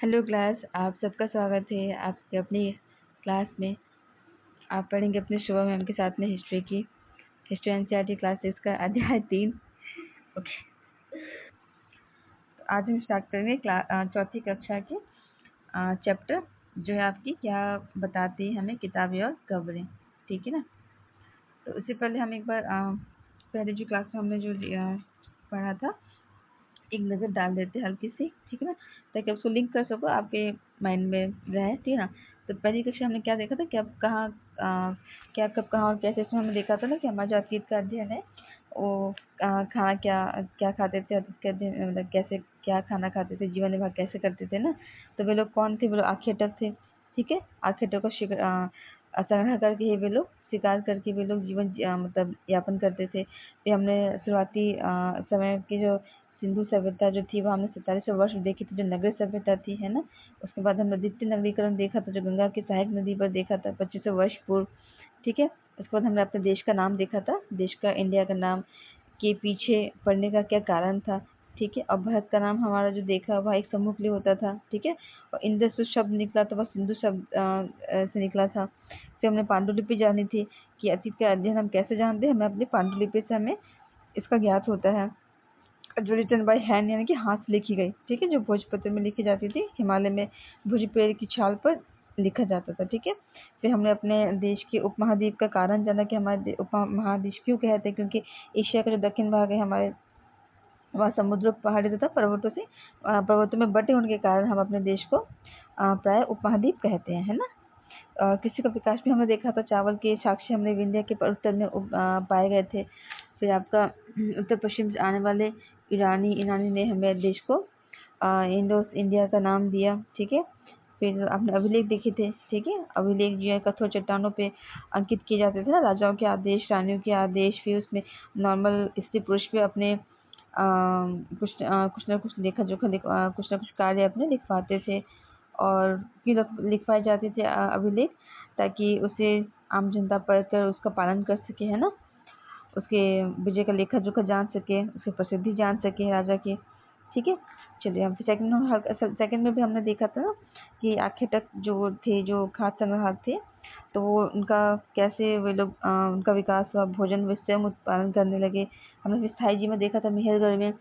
Hello class, आप सबका स्वागत है आपके अपनी क्लास में। आप पढ़ेंगे अपने शुभम मैम के साथ में हिस्ट्री एनसीईआरटी क्लास 6 का अध्याय 3। ओके, तो आज हम स्टार्ट करेंगे चौथी कक्षा के चैप्टर जो है आपकी क्या बताती है हमें किताबें और खबरें। ठीक है ना। तो उससे पहले हम एक बार पहले जो क्लास में हमने जो पढ़ा था एक नज़र डाल देते हैं हल्की सी। ठीक है ना, ताकि उसको लिंक कर सको, आपके माइंड में रहे। ठीक है ना। तो पहली कक्षा हमने क्या देखा था कि अब कहाँ क्या कब कहाँ और कैसे, इसमें हमने देखा था ना कि हमारा जो अतीत का अध्ययन है वो खाना क्या क्या खाते थे, अतीत के अध्ययन मतलब कैसे क्या खाना खाते थे, जीवन निर्वाह कैसे करते थे ना। तो वे लोग कौन थे? वे लोग आखेटक थे। ठीक है, आखेटक को संग्रह करके ही वे लोग शिकार करके वे लोग जीवन मतलब यापन करते थे। फिर हमने शुरुआती समय की जो सिंधु सभ्यता जो थी वो हमने 4700 वर्ष देखी थी, जो नगरीय सभ्यता थी, है ना। उसके बाद हमने द्वितीय नगरीकरण देखा था, जो गंगा की सहायक नदी पर देखा था 2500 वर्ष पूर्व। ठीक है, उसके बाद हमने अपने देश का नाम देखा था, देश का इंडिया का नाम के पीछे पड़ने का क्या कारण था। ठीक है, और भारत का नाम हमारा जो देखा वह एक समूह के लिए होता था। ठीक है, और इंद्र शब्द निकला था, वह सिंधु शब्द से निकला था। फिर हमने पांडुलिपि जानी थी कि अतीत का अध्ययन हम कैसे जानते हैं, हमें अपनी पांडुलिपि से हमें इसका ज्ञात होता है, जो रिटन बाय हैंड यानी कि हाथ से लिखी गई। ठीक है, जो भोजपत्र में लिखी जाती थी, हिमालय में भुज पेड़ की छाल पर लिखा जाता था। ठीक है, फिर हमने अपने देश के उपमहाद्वीप का कारण जाना कि हमारे उपमहाद्वीप क्यों कहते हैं, क्योंकि एशिया का जो दक्षिण भाग है हमारे, वह समुद्र पहाड़ी तथा पर्वतों में बटे होने के कारण हम अपने देश को प्राय उपमहाद्वीप कहते हैं, है ना। कृषि का विकास भी हमने देखा था, चावल के साक्ष्य हमने विंध्य के उत्तर में पाए गए थे। फिर आपका उत्तर पश्चिम से आने वाले ईरानी ने हमें देश को इंडो इंडिया का नाम दिया। ठीक है, फिर आपने अभिलेख देखे थे। ठीक है, अभिलेख जो है कठोर चट्टानों पे अंकित किए जाते थे ना, राजाओं के आदेश, रानियों के आदेश। फिर उसमें नॉर्मल स्त्री पुरुष भी अपने कुछ ना कुछ लेखा जोखा कुछ ना कुछ कार्य अपने लिखवाते थे, और क्यों लिखवाए जाते थे अभिलेख, ताकि उसे आम जनता पढ़कर उसका पालन कर सके, है ना। उसके विजय का लेखा जोखा जान सके, उसकी प्रसिद्धि जान सके राजा की। ठीक है, चलिए हम सेकंड में भी हमने देखा था ना कि आखेटक जो थे, जो खाद्य संग्राहक थे, तो वो उनका कैसे वे लोग उनका विकास हुआ, भोजन वे स्वयं उत्पादन करने लगे। हमने स्थाई जी में देखा था मेहरगढ़ में।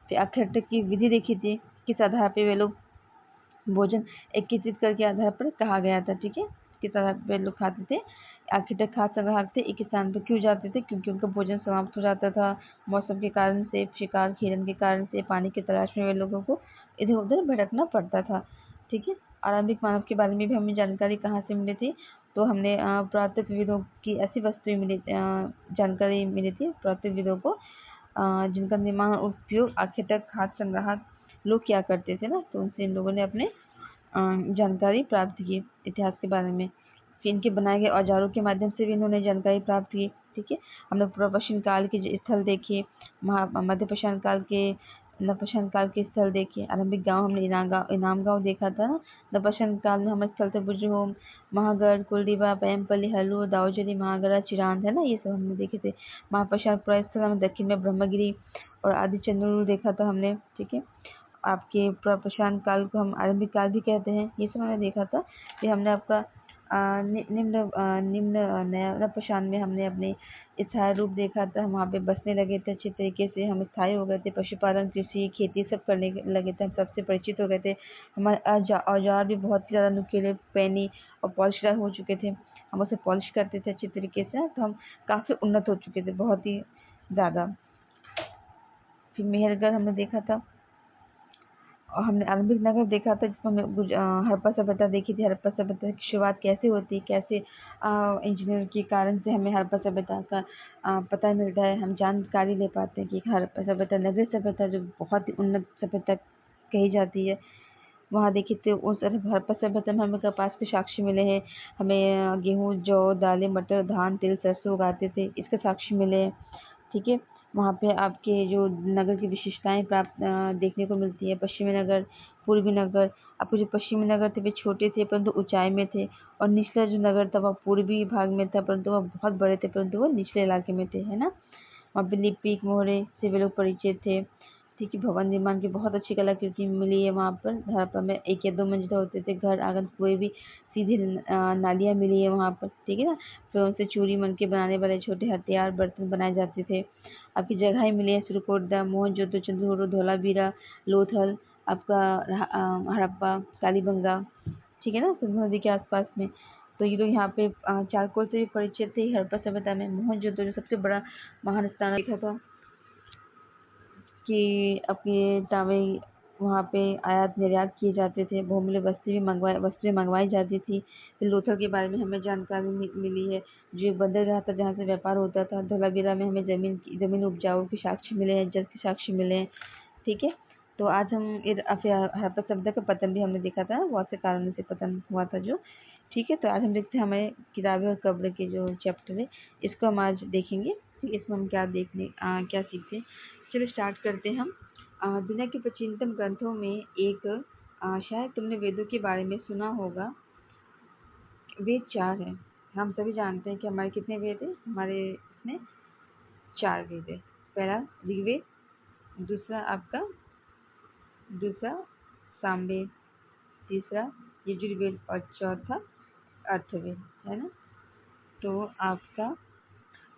फिर आखेटक की विधि देखी थी, किस आधार पे वे लोग भोजन एकत्रित करके आधार पर कहा गया था। ठीक है, किस आधार पर लोग खाते थे। आखिर खाद्य संग्राहक थे, एक स्थान पर क्यों जाते थे? क्योंकि उनका भोजन समाप्त हो जाता था मौसम के कारण से, शिकार खेलन के कारण से, पानी की तलाश में वे लोगों को इधर उधर भटकना पड़ता था। ठीक है, आरंभिक मानव के बारे में भी हमें जानकारी कहाँ से मिली थी? तो हमने पुरातत्वविदों की ऐसी वस्तुएं मिली, जानकारी मिली थी पुरातत्वविदों को, जिनका निर्माण उपयोग आखिर तक खाद्य संग्राहक लोग क्या करते थे ना, तो उनसे इन लोगों ने अपने जानकारी प्राप्त की इतिहास के बारे में। फिर इनके बनाए गए औजारों के माध्यम से भी इन्होंने जानकारी प्राप्त की। ठीक है, हमने प्राचीन काल के जो स्थल देखे, मध्य पाषाण काल के, नवपाषाण काल के स्थल देखे। आरंभिक गांव हमने इनाम गांव देखा था ना। नवपाषाण काल में हमारे स्थल थे बुजुहोम, महागढ़, कुलडीबा, पैमपल्ली, हल्लूर, दाऊजरी, महागढ़, चिरांद, है ना, ये सब हमने देखे थे। महापाषाण स्थल हमें दक्षिण में ब्रह्मगिरी और आदि चंद्र देखा था हमने। ठीक है, आपके प्रशांत काल को हम आरंभिक काल भी कहते हैं, ये सब मैंने देखा था। फिर हमने आपका निम्न नया प्रशांत में हमने अपने स्थायी रूप देखा था, हम वहाँ पे बसने लगे थे अच्छे तरीके से, हम स्थायी हो गए थे, पशुपालन, कृषि, खेती सब करने लगे थे, हम सबसे परिचित हो गए थे। हमारे औजार भी बहुत ही ज़्यादा नुकीले, पैनी और पॉलिशदार हो चुके थे, हम उसे पॉलिश करते थे अच्छे तरीके से, तो हम काफ़ी उन्नत हो चुके थे, बहुत ही ज़्यादा। फिर मेहरगढ़ हमने देखा था, और हमने आरंभिक नगर देखा था, जिसमें हमने हड़प्पा सभ्यता देखी थी। हड़प्पा सभ्यता की शुरुआत कैसे होती है, कैसे इंजीनियर के कारण से हमें हड़प्पा सभ्यता का पता मिलता है, हम जानकारी ले पाते हैं कि हड़प्पा सभ्यता नगरीय सभ्यता जो बहुत ही उन्नत सभ्यता कही जाती है, वहाँ देखी तो उस हड़प्पा सभ्यता में हमें कपास के साक्ष्य मिले हैं। हमें गेहूँ, जौ, दालें, मटर, धान, तिल, सरसों उगाते थे, इसके साक्ष्य मिले हैं। ठीक है, वहाँ पे आपके जो नगर की विशेषताएं प्राप्त देखने को मिलती है। पश्चिमी नगर, पूर्वी नगर। आपके जो पश्चिमी नगर थे वे छोटे थे परंतु ऊंचाई में थे, और निचला जो नगर था वह पूर्वी भाग में था, परंतु वह बहुत बड़े थे, परंतु वह निचले इलाके में थे, है ना। वहाँ पे लिपिक, मोहरे से वे लोग परिचित थे। ठीक है। भवन निर्माण की बहुत अच्छी कलाकृति मिली है वहाँ पर। हड़प्पा में 1 या 2 मंजिला होते थे घर, आंगन, कुएं भी, सीधी नालियाँ मिली है वहाँ पर, ठीक है ना। फिर उनसे चूड़ी मनके बनाने वाले छोटे हथियार बर्तन बनाए जाते थे। आपकी जगह मिली है सिरकोटदा, मोहनजोदड़ो, चंद्रपुर, धोलावीरा, लोथल, आपका हड़प्पा, कालीबंगा, ठीक है ना, सिंधु नदी के आसपास में। तो ये लोग यहाँ पे चारकोल से भी परिचित थे हड़प्पा सभ्यता में। मोहनजोदड़ो जो सबसे बड़ा महान स्थान देखा था कि अपने तांबे वहाँ पे आयात निर्यात किए जाते थे। बहुमूल्य वस्तुएं मंगवाई जाती थी। फिर लोथल के बारे में हमें जानकारी मिली है, जो एक बंदरगाह था जहाँ से व्यापार होता था। धोलावीरा में हमें जमीन उपजाऊ के साक्ष्य मिले हैं, जल के साक्ष्य मिले हैं, ठीक है। तो आज हम हड़प्पा सभ्यता का पतन भी हमने देखा था, बहुत से कारणों से पतन हुआ था जो, ठीक है। तो आज हम देखते हैं हमारे किताबें और कब्र के जो चैप्टर है, इसको हम आज देखेंगे। इसमें हम क्या सीखते हैं। चलो स्टार्ट करते हैं हम। दुनिया के प्राचीनतम ग्रंथों में एक, शायद तुमने वेदों के बारे में सुना होगा। वेद 4 हैं। हम सभी जानते हैं कि हमारे कितने वेद हैं। हमारे इसमें 4 वेद है। पहला ऋग्वेद, दूसरा सामवेद, तीसरा यजुर्वेद और चौथा अर्थवेद, है ना। तो आपका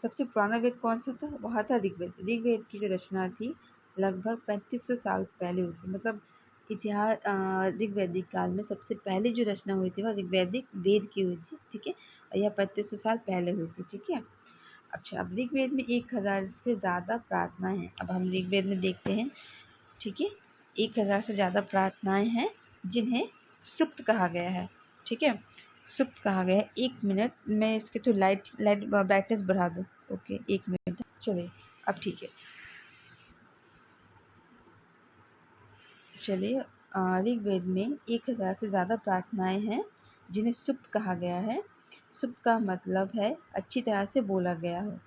सबसे पुराना वेद कौन सा था? वह था ऋग्वेद। ऋग्वेद की जो रचना थी लगभग 3500 साल पहले हुई थी। मतलब इतिहास ऋग्वैदिक काल में सबसे पहले जो रचना हुई थी वह ऋग्वैदिक वेद की हुई थी, ठीक है। और यह 3500 साल पहले हुई थी, ठीक है। अच्छा, अब ऋग्वेद में 1000 से ज़्यादा प्रार्थनाएं हैं। अब हम ऋग्वेद में देखते हैं, ठीक है। 1000 से ज़्यादा प्रार्थनाएं हैं जिन्हें सुक्त कहा गया है, ठीक है। सुक्त कहा गया है। 1 मिनट, मैं इसके तो लाइट ब्राइटनेस बढ़ा दूँ। ओके, 1 मिनट, चलिए अब ठीक है। चलिए, ऋग्वेद में 1000 से ज़्यादा प्रार्थनाएं हैं जिन्हें सुक्त कहा गया है। सुक्त का मतलब है अच्छी तरह से बोला गया हो।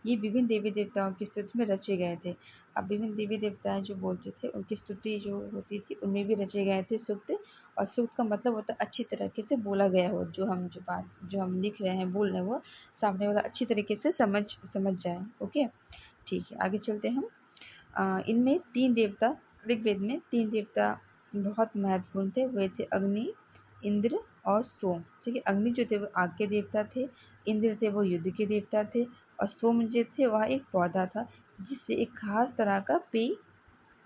ये विभिन्न देवी देवताओं की स्तुति में रचे गए थे। अब विभिन्न देवी देवताएं जो बोलते थे उनकी स्तुति जो होती थी उनमें भी रचे गए थे सूक्त। और सूक्त का मतलब होता है अच्छी तरीके से बोला गया हो। जो हम लिख रहे हैं, बोल रहे हैं, वो सामने वाला अच्छी तरीके से समझ जाए। ओके, ठीक है, आगे चलते हैं हम। इनमें 3 देवता, ऋग्वेद में 3 देवता बहुत महत्वपूर्ण थे। वे थे अग्नि, इंद्र और सोम, ठीक है। अग्नि जो थे वो आग के देवता थे, इंद्र थे वो युद्ध के देवता थे, और सोम जो थे वह एक पौधा था जिससे एक खास तरह का पेय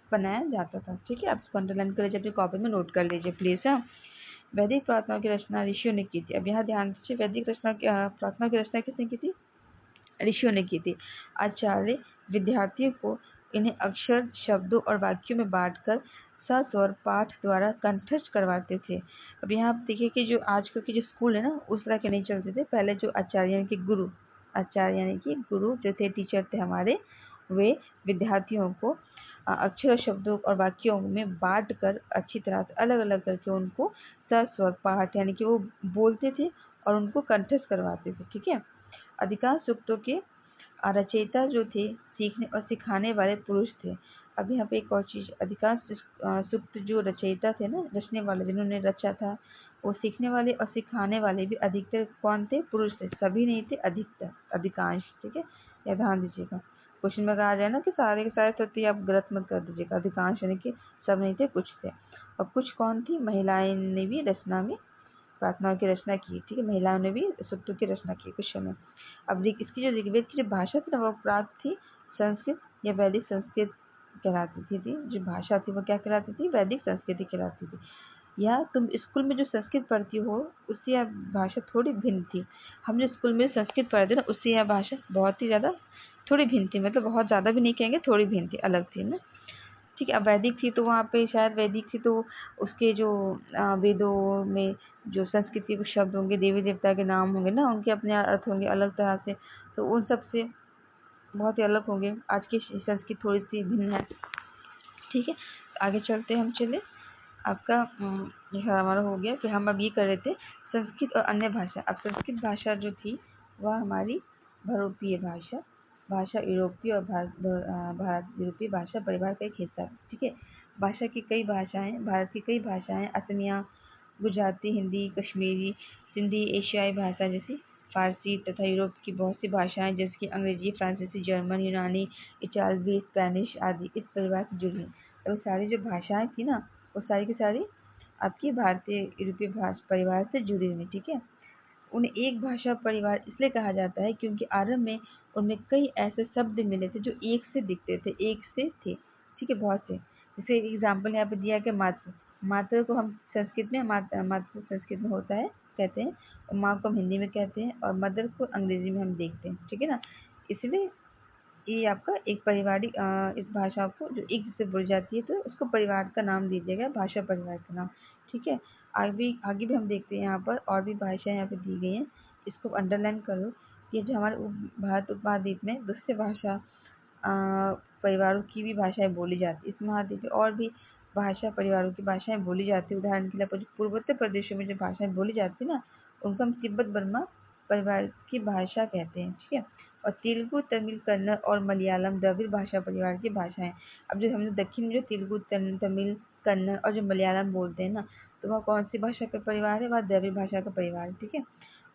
बनाया जाता था, ठीक है। आप इसको अंडरलाइन कर लीजिए, अपनी कॉपी में नोट कर लीजिए प्लीज। हाँ, वैदिक प्रार्थनाओं की रचना ऋषियों ने की थी। अब यहाँ ध्यान दीजिए, प्रार्थना की रचना किसने की थी? ऋषियों ने की थी। आचार्य विद्यार्थियों को इन्हें अक्षर, शब्दों और वाक्यों में बांटकर सस्वर पाठ द्वारा कंठस्थ करवाते थे। अब यहाँ आप देखिए कि जो आजकल के जो स्कूल है ना, उस तरह के नहीं चलते थे। पहले जो आचार्य यानी कि गुरु जो थे, टीचर थे हमारे, वे विद्यार्थियों को अक्षर, शब्दों और वाक्यों में बांट कर अच्छी तरह से अलग अलग करके उनको सस्वर पाठ यानी कि वो बोलते थे और उनको कंठस्थ करवाते थे, ठीक है। अधिकांश सूक्तों के रचयिता जो थे सीखने और सिखाने वाले पुरुष थे। अब यहाँ पे एक और चीज, अधिकांश सूक्त जो रचयिता थे ना, रचने वाले जिन्होंने रचा था, वो सीखने वाले और सिखाने वाले भी अधिकतर कौन थे? पुरुष थे। सभी नहीं थे, अधिकतर, अधिकांश, ठीक है। यह ध्यान दीजिएगा। क्वेश्चन में कहा जाए ना कि सारे के सारे सत्य, आप गलत मत कर दीजिएगा। अधिकांश यानी कि सब नहीं थे, कुछ थे। और कुछ कौन थी? महिलाएं ने भी रचना में प्रार्थनाओं की रचना की, ठीक है। महिलाओं ने भी सूक्तों की रचना की कुछ समय। अब इसकी जो ऋग्वेद की जो भाषा थी ना, वो प्राप्त थी संस्कृत या वैदिक संस्कृत कहलाती थी। जो भाषा थी वो क्या कहलाती थी? वैदिक संस्कृति कहलाती थी। या तुम स्कूल में जो संस्कृत पढ़ती हो उससे यह भाषा थोड़ी भिन्न थी। हम जो स्कूल में संस्कृत पढ़ते ना, उससे यह भाषा बहुत ही ज़्यादा थोड़ी भिन्न थी। मतलब बहुत ज़्यादा भी नहीं कहेंगे, थोड़ी भिन्न थी, अलग थी ना, ठीक है। अब वैदिक थी तो वहाँ पे शायद वैदिक थी तो उसके जो वेदों में जो संस्कृत के कुछ शब्द होंगे, देवी देवता के नाम होंगे ना, उनके अपने अर्थ होंगे अलग तरह से, तो उन सब से बहुत ही अलग होंगे। आज की संस्कृत थोड़ी सी भिन्न है, ठीक है। आगे चलते हैं हम। चले, आपका यह हमारा हो गया। फिर हम अब ये कर रहे थे संस्कृत और अन्य भाषा। अब संस्कृत भाषा जो थी वह हमारी बहुरूपीय भाषा यूरोपीय और भारत यूरोपीय भाषा परिवार का एक हिस्सा है, ठीक है। भारत की कई भाषाएं असमिया, गुजराती, हिंदी, कश्मीरी, सिंधी, एशियाई भाषा जैसी फारसी तथा यूरोप की बहुत सी भाषाएं जैसे कि अंग्रेजी, फ्रांसीसी, जर्मन, यूनानी, इटालवी, स्पेनिश आदि इस परिवार से जुड़ी हैं। तो सारी जो भाषाएं थी ना, वो सारी की सारी आपकी भारतीय यूरोपीय परिवार से जुड़ी हुई, ठीक है। उन्हें एक भाषा परिवार इसलिए कहा जाता है क्योंकि आरंभ में उनमें कई ऐसे शब्द मिले थे जो एक से दिखते थे, एक से थे, ठीक है, बहुत से। जैसे एग्जाम्पल यहाँ पे दिया कि मात्र, मात्र को हम संस्कृत में मात्र संस्कृत में होता है कहते हैं, और माँ को हम हिंदी में कहते हैं, और मदर को अंग्रेजी में हम देखते हैं, ठीक है ना। इसलिए ये आपका एक पारिवारिक इस भाषा को जो एक से जुड़ जाती है तो उसको परिवार का नाम दीजिएगा, भाषा परिवार का नाम, ठीक है। आगे भी हम देखते हैं, यहाँ पर और भी भाषाएं यहाँ पे दी गई हैं, इसको अंडरलाइन करो। ये जो हमारे भारत उपमहाद्वीप में दूसरे भाषा परिवारों की भी भाषाएं बोली जाती है, इस महाद्वीप में और भी भाषा परिवारों की भाषाएं बोली जाती है। उदाहरण के लिए जो पूर्वोत्तर प्रदेशों में जो भाषाएं बोली जाती है ना, उनको हम तिब्बत बर्मा परिवार की भाषा कहते हैं, ठीक है। और तेलुगु, तमिल, कन्नड़ और मलयालम द्रविड़ भाषा परिवार की भाषाएं। अब जो हम लोग दक्षिण में जो तेलुगु, तमिल, कन्नड़ और जो मलयालम बोलते हैं ना, तो वह कौन सी भाषा का परिवार है? वह द्रविड़ भाषा का परिवार है, ठीक है।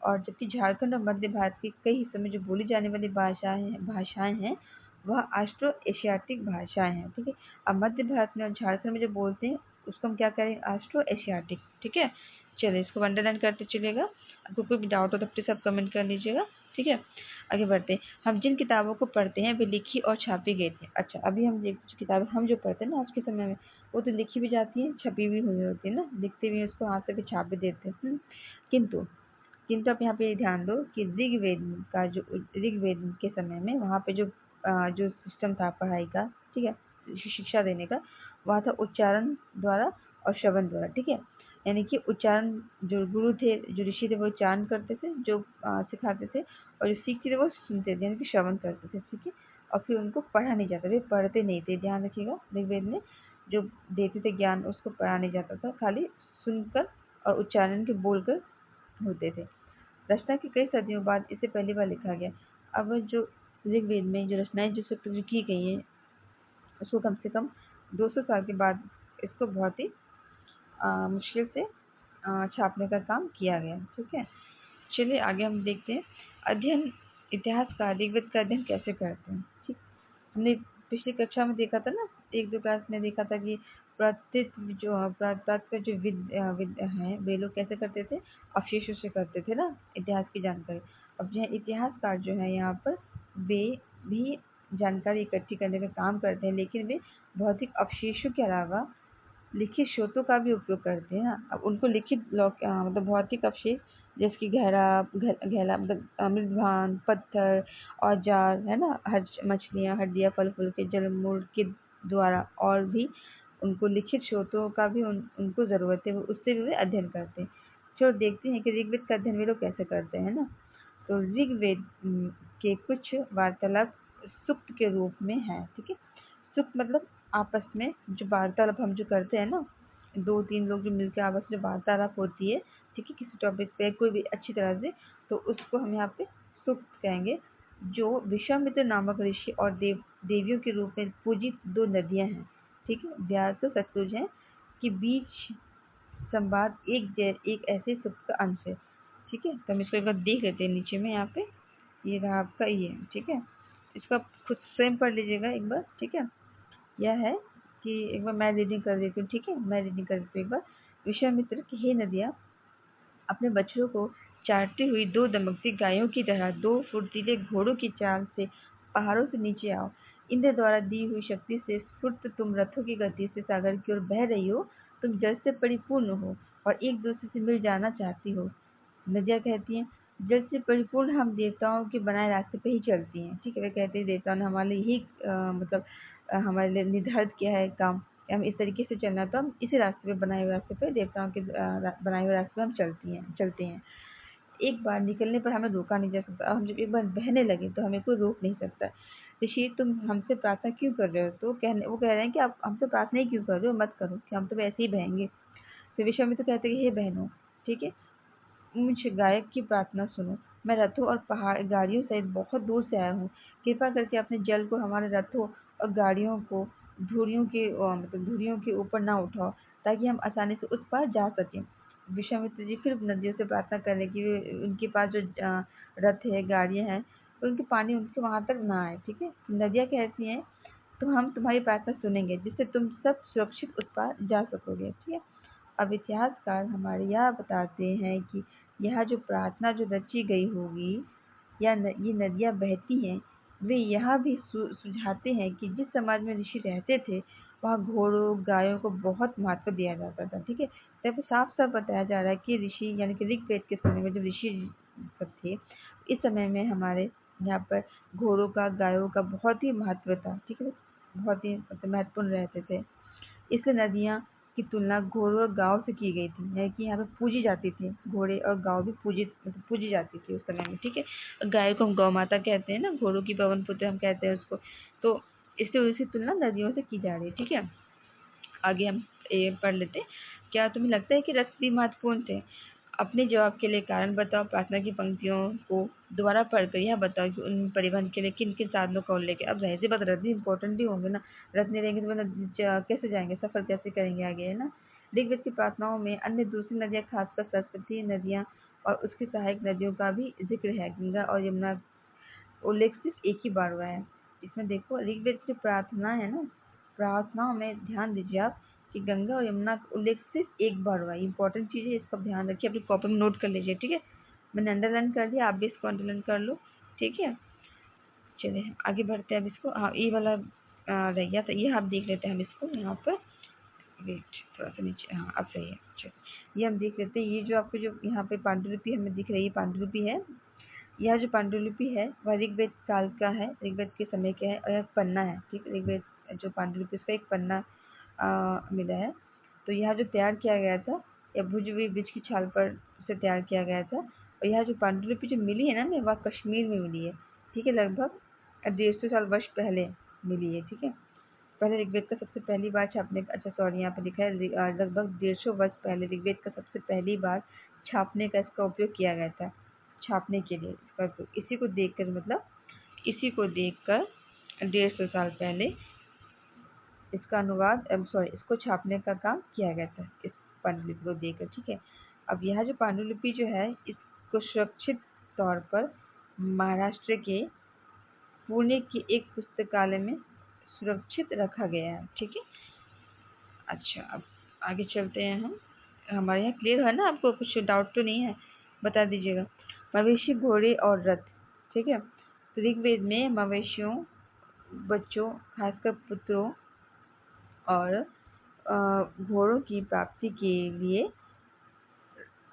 और जबकि झारखंड और मध्य भारत के कई हिस्सों में जो बोली जाने वाली भाषाएं हैं वह ऑस्ट्रो एशियाटिक भाषाएं हैं, ठीक है। अब मध्य भारत में और झारखंड में जो बोलते हैं उसको हम क्या करें? ऑस्ट्रो एशियाटिक, ठीक है। चलिए इसको अंडरलाइन करते चलेगा। आपको कोई भी डाउट हो तो प्लीज आप कमेंट कर लीजिएगा, ठीक है। आगे बढ़ते हैं। हम जिन किताबों को पढ़ते हैं वे लिखी और छापी गई थी। अच्छा, अभी हम किताबें हम जो पढ़ते हैं ना आज के समय में, वो तो लिखी भी जाती है, छपी भी हुई होती है ना, लिखते भी उसको हाथ से भी छाप भी देते हैं। किंतु किंतु आप यहाँ पे ध्यान दो कि ऋग्वेद के समय में वहाँ पे जो सिस्टम था पढ़ाई का, ठीक है, शिक्षा देने का, वहाँ था उच्चारण द्वारा और श्रवण द्वारा, ठीक है। यानी कि उच्चारण, जो गुरु थे, जो ऋषि थे, वो उच्चारण करते थे, जो सिखाते थे, और जो सीखते थे वो सुनते थे, यानी कि श्रवण करते थे, ठीक है। और फिर उनको पढ़ा नहीं जाता था, पढ़ते नहीं थे, ध्यान रखिएगा। ऋग्वेद में जो देते थे ज्ञान उसको पढ़ा नहीं जाता था, खाली सुनकर और उच्चारण के बोलकर होते थे। रचना की कई सदियों बाद इसे पहली बार लिखा गया। अब जो ऋग्वेद में जो रचनाएं जो की गई हैं उसको कम से कम 200 साल के बाद इसको बहुत ही मुश्किल से छापने का काम किया गया, ठीक है। चलिए आगे हम देखते हैं अध्ययन, इतिहास का ऋग्वेद का अध्ययन कैसे करते हैं, ठीक। हमने पिछली कक्षा में देखा था ना, एक दो क्लास में देखा था कि का जो विद है वे लोग कैसे करते थे? अवशेषों से करते थे ना इतिहास की जानकारी। अब जो है इतिहासकार जो है यहाँ पर वे भी जानकारी इकट्ठी करने का काम करते हैं, लेकिन वे भौतिक अवशेषों के अलावा लिखित स्रोतों का भी उपयोग करते हैं ना। अब उनको मतलब भौतिक अवशेष जैसे कि गहरा मतलब मृदभान, पत्थर, औजार है ना, मछलियाँ, हड्डियाँ, फल फूल के जलमूल के द्वारा और भी उनको लिखित स्रोतों का भी उनको ज़रूरत है, वो उससे भी वे अध्ययन करते हैं। चलो देखते हैं कि ऋग्वेद का अध्ययन वे लोग कैसे करते हैं ना। तो ऋग्वेद के कुछ वार्तालाप सूक्त के रूप में है, ठीक है। सुख मतलब आपस में जो वार्तालाप हम जो करते हैं ना, दो तीन लोग जो मिलकर आपस में वार्तालाप होती है, ठीक है, किसी टॉपिक पे कोई भी अच्छी तरह से, तो उसको हम यहाँ पे सुक्त कहेंगे। जो विश्वामित्र नामक ऋषि और देवियों के रूप में पूजित दो नदियां हैं, ठीक है, ब्यास और सतलुज हैं, के बीच संवाद एक ऐसे सुक्त का अंश है, ठीक है। तो हम इसको एक बार देख लेते हैं नीचे में, यहाँ पे ये रहा आपका ये, ठीक है। इसको आप खुद स्वयं पढ़ लीजिएगा एक बार, ठीक है। यह है कि एक बार मैं रीडिंग कर देती हूँ, ठीक है, मैं रीडिंग कर देती हूँ एक बार। विश्वामित्र की हे नदियाँ, अपने बछड़ों को चारती हुई दो दमकती गायों की तरह दो फुर्तीले घोड़ों की चाल से पहाड़ों से नीचे आओ। इंद्र द्वारा दी हुई शक्ति से स्फूर्त तुम रथों की गति से सागर की ओर बह रही हो। तुम जल से परिपूर्ण हो और एक दूसरे से मिल जाना चाहती हो। नदियाँ कहती हैं, जल से परिपूर्ण हम देवताओं के बनाए रास्ते पे ही चलती हैं, ठीक है। वे कहते हैं देवताओं ने हमारे लिए यही मतलब हमारे लिए निर्धारित किया है काम कि हम इस तरीके से चलना, तो हम इसी रास्ते पे, बनाए हुए रास्ते पे, देवताओं के बनाए हुए रास्ते पे हम चलते हैं। एक बार निकलने पर हमें रोका नहीं जा सकता, हम जब एक बार बहने लगे तो हमें कोई रोक नहीं सकता। ऋषि तुम हमसे प्रार्थना क्यों कर रहे हो? तो वो कह रहे हैं कि आप हमसे प्रार्थना ही क्यों कर रहे हो, मत करो, कि हम तो वैसे ही बहेंगे। तो विश्वामित्र कहते हैं कि हे बहनों, ठीक है, मुझ गायक की प्रार्थना सुनो। मैं रथों और पहाड़ गाड़ियों सहित बहुत दूर से आया हूँ। कृपा करके अपने जल को हमारे रथों और गाड़ियों को धुरियों के ऊपर ना उठाओ, ताकि हम आसानी से उस पार जा सकें। विश्वामित्र जी फिर नदियों से प्रार्थना करें कि उनके पास जो रथ है, गाड़ियाँ हैं, उनके पानी उनके वहाँ तक ना आए। ठीक है, नदियाँ कहती हैं तो हम तुम्हारी प्रार्थना सुनेंगे, जिससे तुम सब सुरक्षित उस पार जा सकोगे। ठीक है, अब इतिहासकार हमारे यह बताते हैं कि यह जो प्रार्थना जो रची गई होगी या ये नदियाँ बहती हैं, वे यह भी सुझाते हैं कि जिस समाज में ऋषि रहते थे वहाँ घोड़ों गायों को बहुत महत्व दिया जाता था। ठीक है, यहाँ पे साफ साफ बताया जा रहा है कि ऋषि यानी कि ऋग्वेद के समय में जो ऋषि सब थे, इस समय में हमारे यहाँ पर घोड़ों का गायों का बहुत ही महत्व था। ठीक है, बहुत ही मतलब महत्वपूर्ण रहते थे। इसलिए नदियाँ की तुलना घोड़ों और गाँव से की गई थी, यानी कि यहाँ पे पूजी जाती थी। घोड़े और गाँव भी पूजी जाती थी उस समय में। ठीक है, गाय को हम गौ माता कहते हैं ना, घोड़ों की पवन पुत्र हम कहते हैं उसको, तो इसलिए उसकी तुलना नदियों से की जा रही है। ठीक है, आगे हम ये पढ़ लेते हैं। क्या तुम्हें लगता है कि रथ भी महत्वपूर्ण थे? अपने जवाब के लिए कारण बताओ। प्रार्थना की पंक्तियों को दोबारा पढ़कर यह बताओ कि उन परिवहन के लिए किन किन साधनों का उल्लेख है। अब जाहिर सी बात, रथ भी इम्पोर्टेंट ही होंगे ना, रथ नहीं रहेंगे तो कैसे जाएंगे, सफर कैसे करेंगे आगे, है ना। ऋग्वेद की प्रार्थनाओं में अन्य दूसरी नदियाँ, खासकर सरस्वती नदियाँ और उसकी सहायक नदियों का भी जिक्र है। गंगा और यमुना उल्लेख सिर्फ एक ही बार हुआ है इसमें। देखो, ऋग्वेद की प्रार्थना है ना, प्रार्थनाओं में ध्यान दीजिए आप कि गंगा और यमुना का उल्लेख सिर्फ एक बार हुआ है। इंपॉर्टेंट चीज़ है, इसका ध्यान रखिए, अपनी कॉपी में नोट कर लीजिए। ठीक है, मैंने अंडरलाइन कर दिया, आप भी इसको अंडरलाइन कर लो। ठीक है, चलिए आगे बढ़ते हैं। अब इसको, हाँ, ये वाला रह गया था, ये आप देख लेते हैं हम इसको यहाँ पर। वेट, थोड़ा सा नीचे, हाँ अब सही है। चलिए ये हम देख लेते हैं। ये जो आपको जो यहाँ पे पांडुलिपि हमें दिख रही है, पांडुलिपि है। यह जो पांडुलिपि है वह ऋग्वेद काल का है, ऋग्वेद के समय का है, और यह पन्ना है। ठीक, ऋग्वेद जो पांडुलिपि इसका एक पन्ना मिला है। तो यह जो तैयार किया गया था, यह भुज हुई वृक्ष की छाल पर से तैयार किया गया था। और यह जो पांडुलिपि जो मिली है ना हमें, वह कश्मीर में मिली है। ठीक है, लगभग 150 साल वर्ष पहले मिली है। ठीक है, पहले ऋग्वेद का सबसे पहली बार छापने का, अच्छा सॉरी, यहाँ पे लिखा है लगभग 150 वर्ष पहले ऋग्वेद का सबसे पहली बार छापने का इसका उपयोग किया गया था। छापने के लिए इसका, तो इसी को देखकर, मतलब इसी को देखकर 150 साल पहले इसका अनुवाद, सॉरी, इसको छापने का काम किया गया था, इस पांडुलिपि को देखकर। ठीक है, अब यह जो पांडुलिपि जो है, इसको सुरक्षित तौर पर महाराष्ट्र के पुणे के एक पुस्तकालय में सुरक्षित रखा गया है। ठीक है, अच्छा अब आगे चलते हैं हम। हमारे यहाँ क्लियर है ना, आपको कुछ डाउट तो नहीं है, बता दीजिएगा। मवेशी, घोड़े और रथ। ठीक है, तो ऋग्वेद में मवेशियों, बच्चों, खासकर पुत्रों और घोड़ों की प्राप्ति के लिए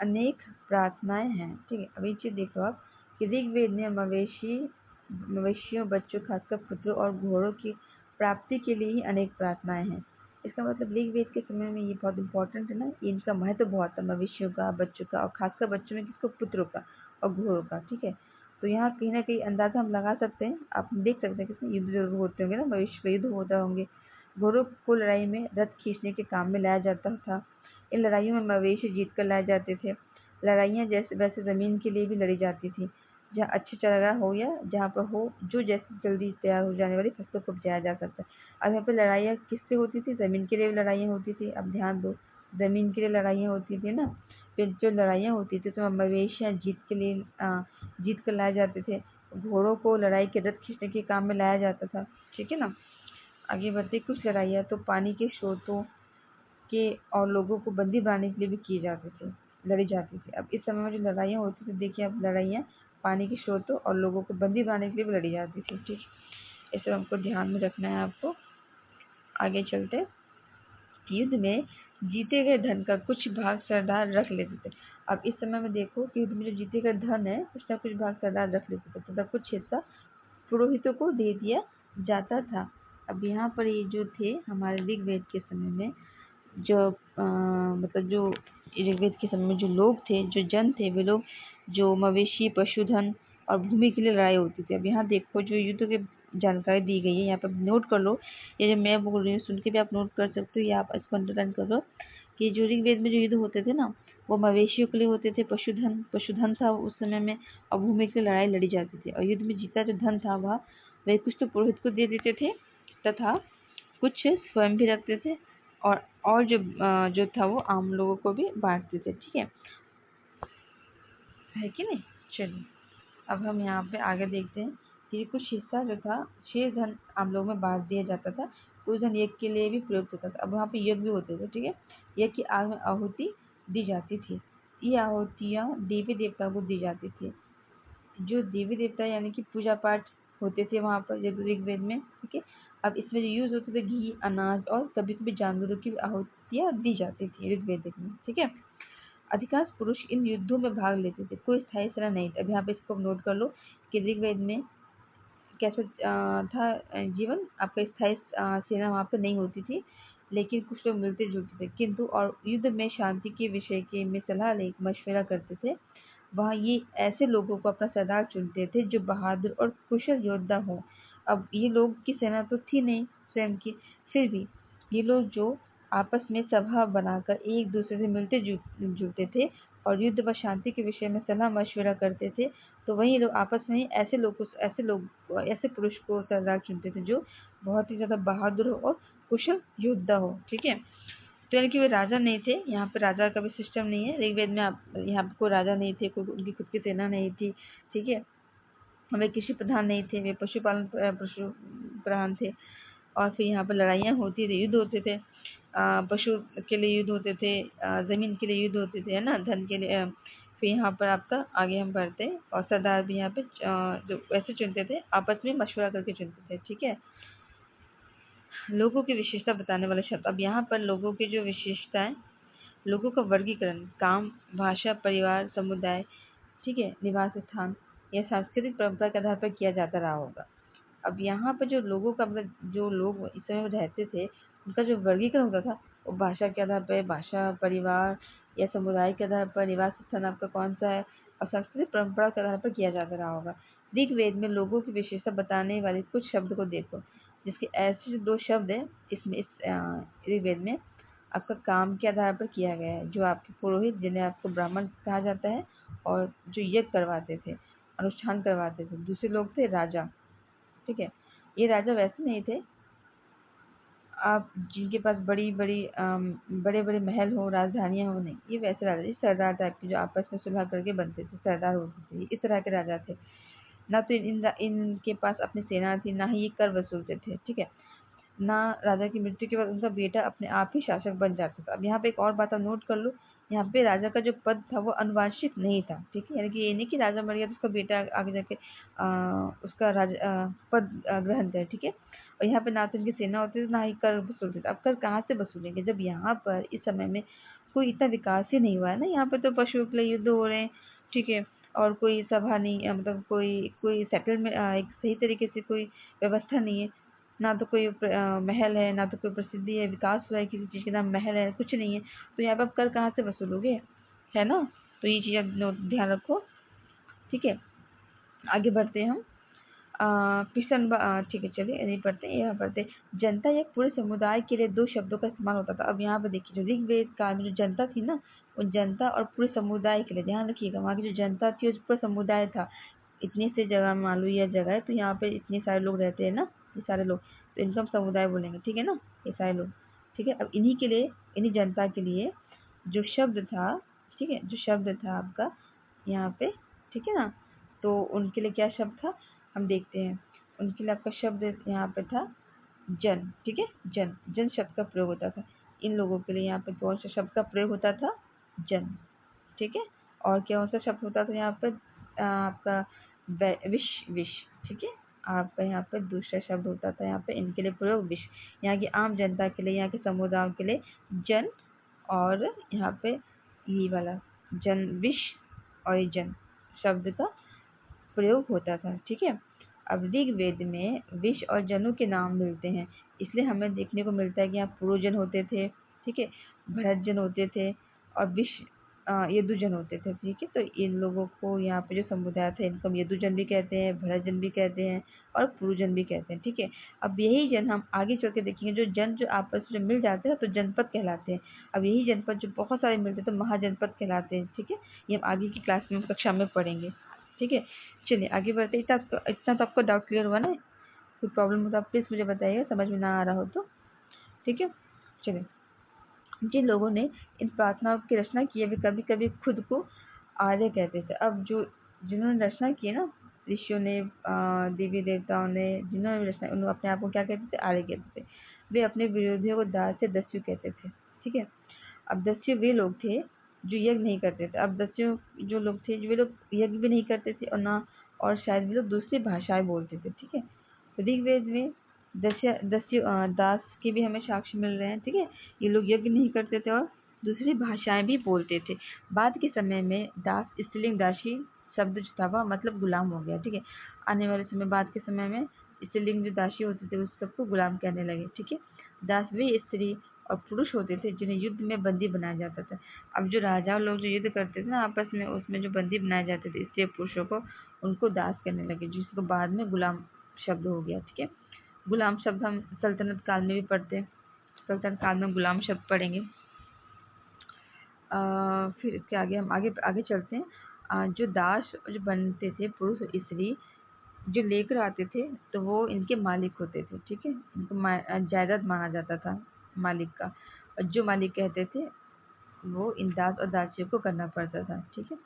अनेक प्रार्थनाएं हैं। ठीक है, अभी चीज देखो आप कि ऋग्वेद में मवेशियों, बच्चों, खासकर पुत्रों और घोड़ों की प्राप्ति के लिए ही अनेक प्रार्थनाएं हैं। इसका मतलब ऋग्वेद के समय में ये बहुत इंपॉर्टेंट है ना, इनका महत्व बहुत है, मवेशियों का, बच्चों का, और खासकर बच्चों में किसको, पुत्रों का और घोड़ों का। ठीक है, तो यहाँ कहीं ना कहीं अंदाजा हम लगा सकते हैं, आप देख सकते हैं किसमें युद्ध जरूर होते होंगे ना, मवेशी का युद्ध होता होंगे। घोड़ों को लड़ाई में रथ खींचने के काम में लाया जाता था। इन लड़ाइयों में मवेशी जीत कर लाए जाते थे। लड़ाइयाँ जैसे वैसे ज़मीन के लिए भी लड़ी जाती थी, जहाँ अच्छी चारागाह हो या जहाँ पर हो जो जैसे जल्दी तैयार हो जाने वाली फसलों को उपजाया जा सकता है। अब यहाँ पे लड़ाइयाँ किससे होती थी, ज़मीन के लिए भी लड़ाइयाँ होती थी। अब ध्यान दो, ज़मीन के लिए लड़ाइयाँ होती थी ना, फिर जो लड़ाइयाँ होती थी तो मवेशियाँ जीत कर लाए जाते थे। घोड़ों को लड़ाई के रथ खींचने के काम में लाया जाता था। ठीक है ना, आगे बढ़ते, कुछ लड़ाइयाँ तो पानी के स्रोतों के और लोगों को बंदी बनाने के लिए भी किए जाते थे, लड़ी जाती थी। अब इस समय में जो लड़ाइयाँ होती थी, देखिए अब लड़ाइयाँ पानी के स्रोतों और लोगों को बंदी बनाने के लिए भी लड़ी जाती थी। ठीक, इसे हमको ध्यान में रखना है आपको। आगे चलते, युद्ध में जीते गए धन का कुछ भाग सरदार रख लेते थे। अब इस समय में देखो कि युद्ध में जो जीते गए धन है, कुछ ना कुछ भाग सरदार रख लेते थे तथा कुछ हिस्सा पुरोहितों को दे दिया जाता था। अब यहाँ पर ये जो थे हमारे ऋग्वेद के समय में, जो मतलब जो ऋग्वेद के समय में जो लोग थे, जो जन थे, वे लोग जो मवेशी, पशुधन और भूमि के लिए लड़ाई होती थी। अब यहाँ देखो जो युद्ध की जानकारी दी गई है, यहाँ पर नोट कर लो, ये जो मैं बोल रही हूँ सुन के भी आप नोट कर सकते हो, या आप इसको अंडरलाइन कर लो कि जो ऋग्वेद में जो युद्ध होते थे ना, वो मवेशियों के लिए होते थे, पशुधन था उस समय में, और भूमि के लिए लड़ाई लड़ी जाती थी। और युद्ध में जीता जो धन था वह कुछ तो पुरोहित को दे देते थे तथा कुछ स्वयं भी रखते थे और जो था वो आम लोगों को भी बांटते थे, ठीक है कि नहीं। चलिए अब हम यहाँ पे आगे देखते हैं कि कुछ हिस्सा जो था शेष धन आम लोगों में बांट दिया जाता था, कुछ धन यज्ञ के लिए भी प्रयुक्त होता था। अब वहाँ पे यज्ञ भी होते थे, ठीक है, यज्ञ की आग में आहुति दी जाती थी। ये आहुतियाँ देवी देवता को दी जाती थी। जो देवी देवता यानी कि पूजा पाठ होते थे वहाँ पर ऋग्वेद में, ठीक है। अब इसमें जो यूज होते थे घी, अनाज और कभी कभी जानवरों की भी आहुतियाँ दी जाती थी ऋग्वेद में, ठीक है। अधिकांश पुरुष इन युद्धों में भाग लेते थे, कोई स्थायी सेना नहीं था। अब यहाँ पे इसको नोट कर लो कि ऋग्वेद में कैसा था जीवन, आपका स्थायी सेना वहाँ पे नहीं होती थी, लेकिन कुछ लोग मिलते जुलते थे, किंतु और युद्ध में शांति के विषय के में सलाह ले मशवरा करते थे। वहाँ ये ऐसे लोगों को अपना सरदार चुनते थे जो बहादुर और कुशल योद्धा हो। अब ये लोग की सेना तो थी नहीं स्वयं की, फिर भी ये लोग जो आपस में सभा बनाकर एक दूसरे से मिलते जुलते थे और युद्ध व शांति के विषय में सलाह मशवरा करते थे, तो वही लोग आपस में ही ऐसे पुरुष को सरदार चुनते थे जो बहुत ही ज़्यादा बहादुर हो और कुशल योद्धा हो, ठीक है। तो यानी कि वे राजा नहीं थे, यहाँ पे राजा का भी सिस्टम नहीं है ऋग्वेद में। आप यहाँ पे कोई राजा नहीं थे, कोई उनकी खुद की सेना नहीं थी, ठीक है। वे कृषि प्रधान नहीं थे, वे पशु प्रधान थे। और फिर यहाँ पर लड़ाइयाँ होती थी, युद्ध होते थे, पशु के लिए युद्ध होते थे, जमीन के लिए युद्ध होते थे, है ना, धन के लिए। फिर यहाँ पर आपका आगे हम बढ़ते हैं और सरदार भी यहाँ पे जो वैसे चुनते थे, आपस में मशवरा करके चुनते थे, ठीक है। लोगों की विशेषता बताने वाले शब्द। अब यहाँ पर लोगों की जो विशेषताएं, लोगों का वर्गीकरण काम, भाषा, परिवार, समुदाय, ठीक है, निवास स्थान या सांस्कृतिक परंपरा के आधार पर किया जाता रहा होगा। अब यहाँ पर जो लोगों का मतलब जो लोग इस समय रहते थे उनका जो वर्गीकरण होता था वो भाषा के आधार पर, भाषा, परिवार या समुदाय के आधार पर, निवास स्थान आपका कौन सा है, और सांस्कृतिक परंपरा के आधार पर किया जाता रहा होगा। ऋग्वेद में लोगों की विशेषता बताने वाले कुछ शब्द को देखो, जिसके ऐसे जो 2 शब्द हैं इसमें इस ऋग्वेद में आपका काम के आधार पर किया गया है। जो आपके पुरोहित जिन्हें आपको ब्राह्मण कहा जाता है और जो यज्ञ करवाते थे, अनुष्ठान करवाते थे, दूसरे लोग थे राजा, ठीक है। ये राजा वैसे नहीं थे आप जिनके पास बड़े-बड़े महल हो, राजधानियाँ हो, नहीं। ये वैसे राजा थे सरदार टाइप के जो आपस में सुलह करके बनते थे, सरदार होते थे। ये इस तरह के राजा थे। ना तो इनके पास अपनी सेना थी, ना ही ये कर वसूलते थे, ठीक है। ना राजा की मृत्यु के बाद उनका बेटा अपने आप ही शासक बन जाता था। अब यहाँ पे एक और बात आप नोट कर लो, यहाँ पे राजा का जो पद था वो अनुवांशिक नहीं था, ठीक है। यानी कि ये नहीं कि राजा मर गया तो उसका बेटा आगे जाके उसका पद ग्रहण करे, ठीक है। और यहाँ पे ना तो इनकी सेना होती थी, ना ही कर वसूलते थे। अब कर कहाँ से वसूलेंगे जब यहाँ पर इस समय में कोई इतना विकास ही नहीं हुआ है ना। यहाँ पे तो पशुओं के लिए युद्ध हो रहे हैं, ठीक है। और कोई सभा नहीं, मतलब कोई कोई सेटलमेंट, एक सही तरीके से कोई व्यवस्था नहीं है। ना तो कोई महल है, ना तो कोई प्रसिद्धि है, विकास हुआ है किसी चीज़ के नाम महल है, कुछ नहीं है। तो यहाँ पे आप कर कहाँ से वसूलोगे, है ना। तो ये चीज़ आप ध्यान रखो, ठीक है। आगे बढ़ते हैं हम। पिछला नंबर ठीक है, चलिए नहीं पढ़ते हैं, यहाँ पढ़ते हैं। जनता या पूरे समुदाय के लिए 2 शब्दों का इस्तेमाल होता था। अब यहाँ पे देखिए जो ऋग्वेद काल में जो जनता थी ना, वो जनता और पूरे समुदाय के लिए, ध्यान रखिएगा, वहाँ की जो जनता थी वो पूरा समुदाय था। इतनी सी जगह मान लो यह जगह है तो यहाँ पे इतने सारे लोग रहते हैं ना, ये सारे लोग, तो इनको हम समुदाय बोलेंगे, ठीक है ना, ये सारे लोग, ठीक है। अब इन्हीं के लिए, इन्हीं जनता के लिए जो शब्द था, ठीक है, जो शब्द था आपका यहाँ पे, ठीक है ना, तो उनके लिए क्या शब्द था हम देखते हैं। उनके लिए आपका शब्द यहाँ पे था जन, ठीक है, जन, जन शब्द का प्रयोग होता था। इन लोगों के लिए यहाँ पे कौन सा शब्द का प्रयोग होता था, जन, ठीक है। और कौन सा शब्द होता था यहाँ पे आपका विश, विश, ठीक है। आपका यहाँ पे दूसरा शब्द होता था यहाँ पे इनके लिए प्रयोग विश, यहाँ की आम जनता के लिए, यहाँ के समुदायों के लिए जन, और यहाँ पे ये वाला जन विश और ये जन शब्द का प्रयोग होता था, ठीक है। अब ऋग्वेद में विष और जनु के नाम मिलते हैं, इसलिए हमें देखने को मिलता है कि यहाँ पुरोजन होते थे, ठीक है, भरतजन होते थे और विष यदुजन होते थे, ठीक है। तो इन लोगों को यहाँ पे जो समुदाय था इनको हम यदुजन भी कहते हैं, भरतजन भी कहते हैं और पुरोजन भी कहते हैं, ठीक है। अब यही जन हम आगे चल के देखेंगे, जो जन जो आपस में मिल जाते हैं तो जनपद कहलाते हैं। अब यही जनपद जो बहुत सारे मिलते हैं तो महाजनपद कहलाते हैं, ठीक है। ये हम आगे की क्लास में कक्षा में पढ़ेंगे, ठीक है। चलिए आगे बढ़ते हैं। इतना तो आपको डाउट क्लियर हुआ ना। कोई प्रॉब्लम हो तो आप प्लीज़ मुझे बताइएगा, समझ में ना आ रहा हो तो, ठीक है। चलिए जिन लोगों ने इन प्रार्थनाओं की रचना की है वे कभी कभी खुद को आर्य कहते थे। अब जो जिन्होंने रचना की है ना, ऋषियों ने, देवी देवताओं ने, जिन्होंने भी रचना, उन्होंने अपने आप को क्या कहते थे? आर्य कहते थे। वे अपने विरोधियों को दास से दस्यु कहते थे। ठीक है। अब दस्यु वे लोग थे जो यज्ञ नहीं करते थे। अब दस्यु जो लोग थे, वे लोग यज्ञ भी नहीं करते थे और ना, और शायद वे लोग दूसरी भाषाएं बोलते थे। ठीक है। ऋग्वेद में दस्यु दास के भी हमें साक्ष्य मिल रहे हैं। ठीक है। ये लोग यज्ञ नहीं करते थे और दूसरी भाषाएं भी बोलते थे। बाद के समय में दास स्त्रीलिंग दासी शब्द जो था वह मतलब गुलाम हो गया। ठीक है। आने वाले समय, बाद के समय में स्त्रीलिंग जो दासी होते थे उस सबको गुलाम कहने लगे। ठीक है। दास वे स्त्री और पुरुष होते थे जिन्हें युद्ध में बंदी बनाया जाता था। अब जो राजा लोग जो युद्ध करते थे ना आपस में, उसमें जो बंदी बनाए जाते थे स्त्री पुरुषों को, उनको दास कहने लगे, जिसको बाद में गुलाम शब्द हो गया। ठीक है। गुलाम शब्द हम सल्तनत काल में भी पढ़ते हैं। सल्तनत काल में गुलाम शब्द पढ़ेंगे। फिर इसके आगे हम आगे आगे चलते हैं। जो दास जो बनते थे, पुरुष और स्त्री जो लेकर आते थे, तो वो इनके मालिक होते थे। ठीक है। इनको जायदाद माना जाता था मालिक का, और जो मालिक कहते थे वो इन दास और दासियों को करना पड़ता था। ठीक है।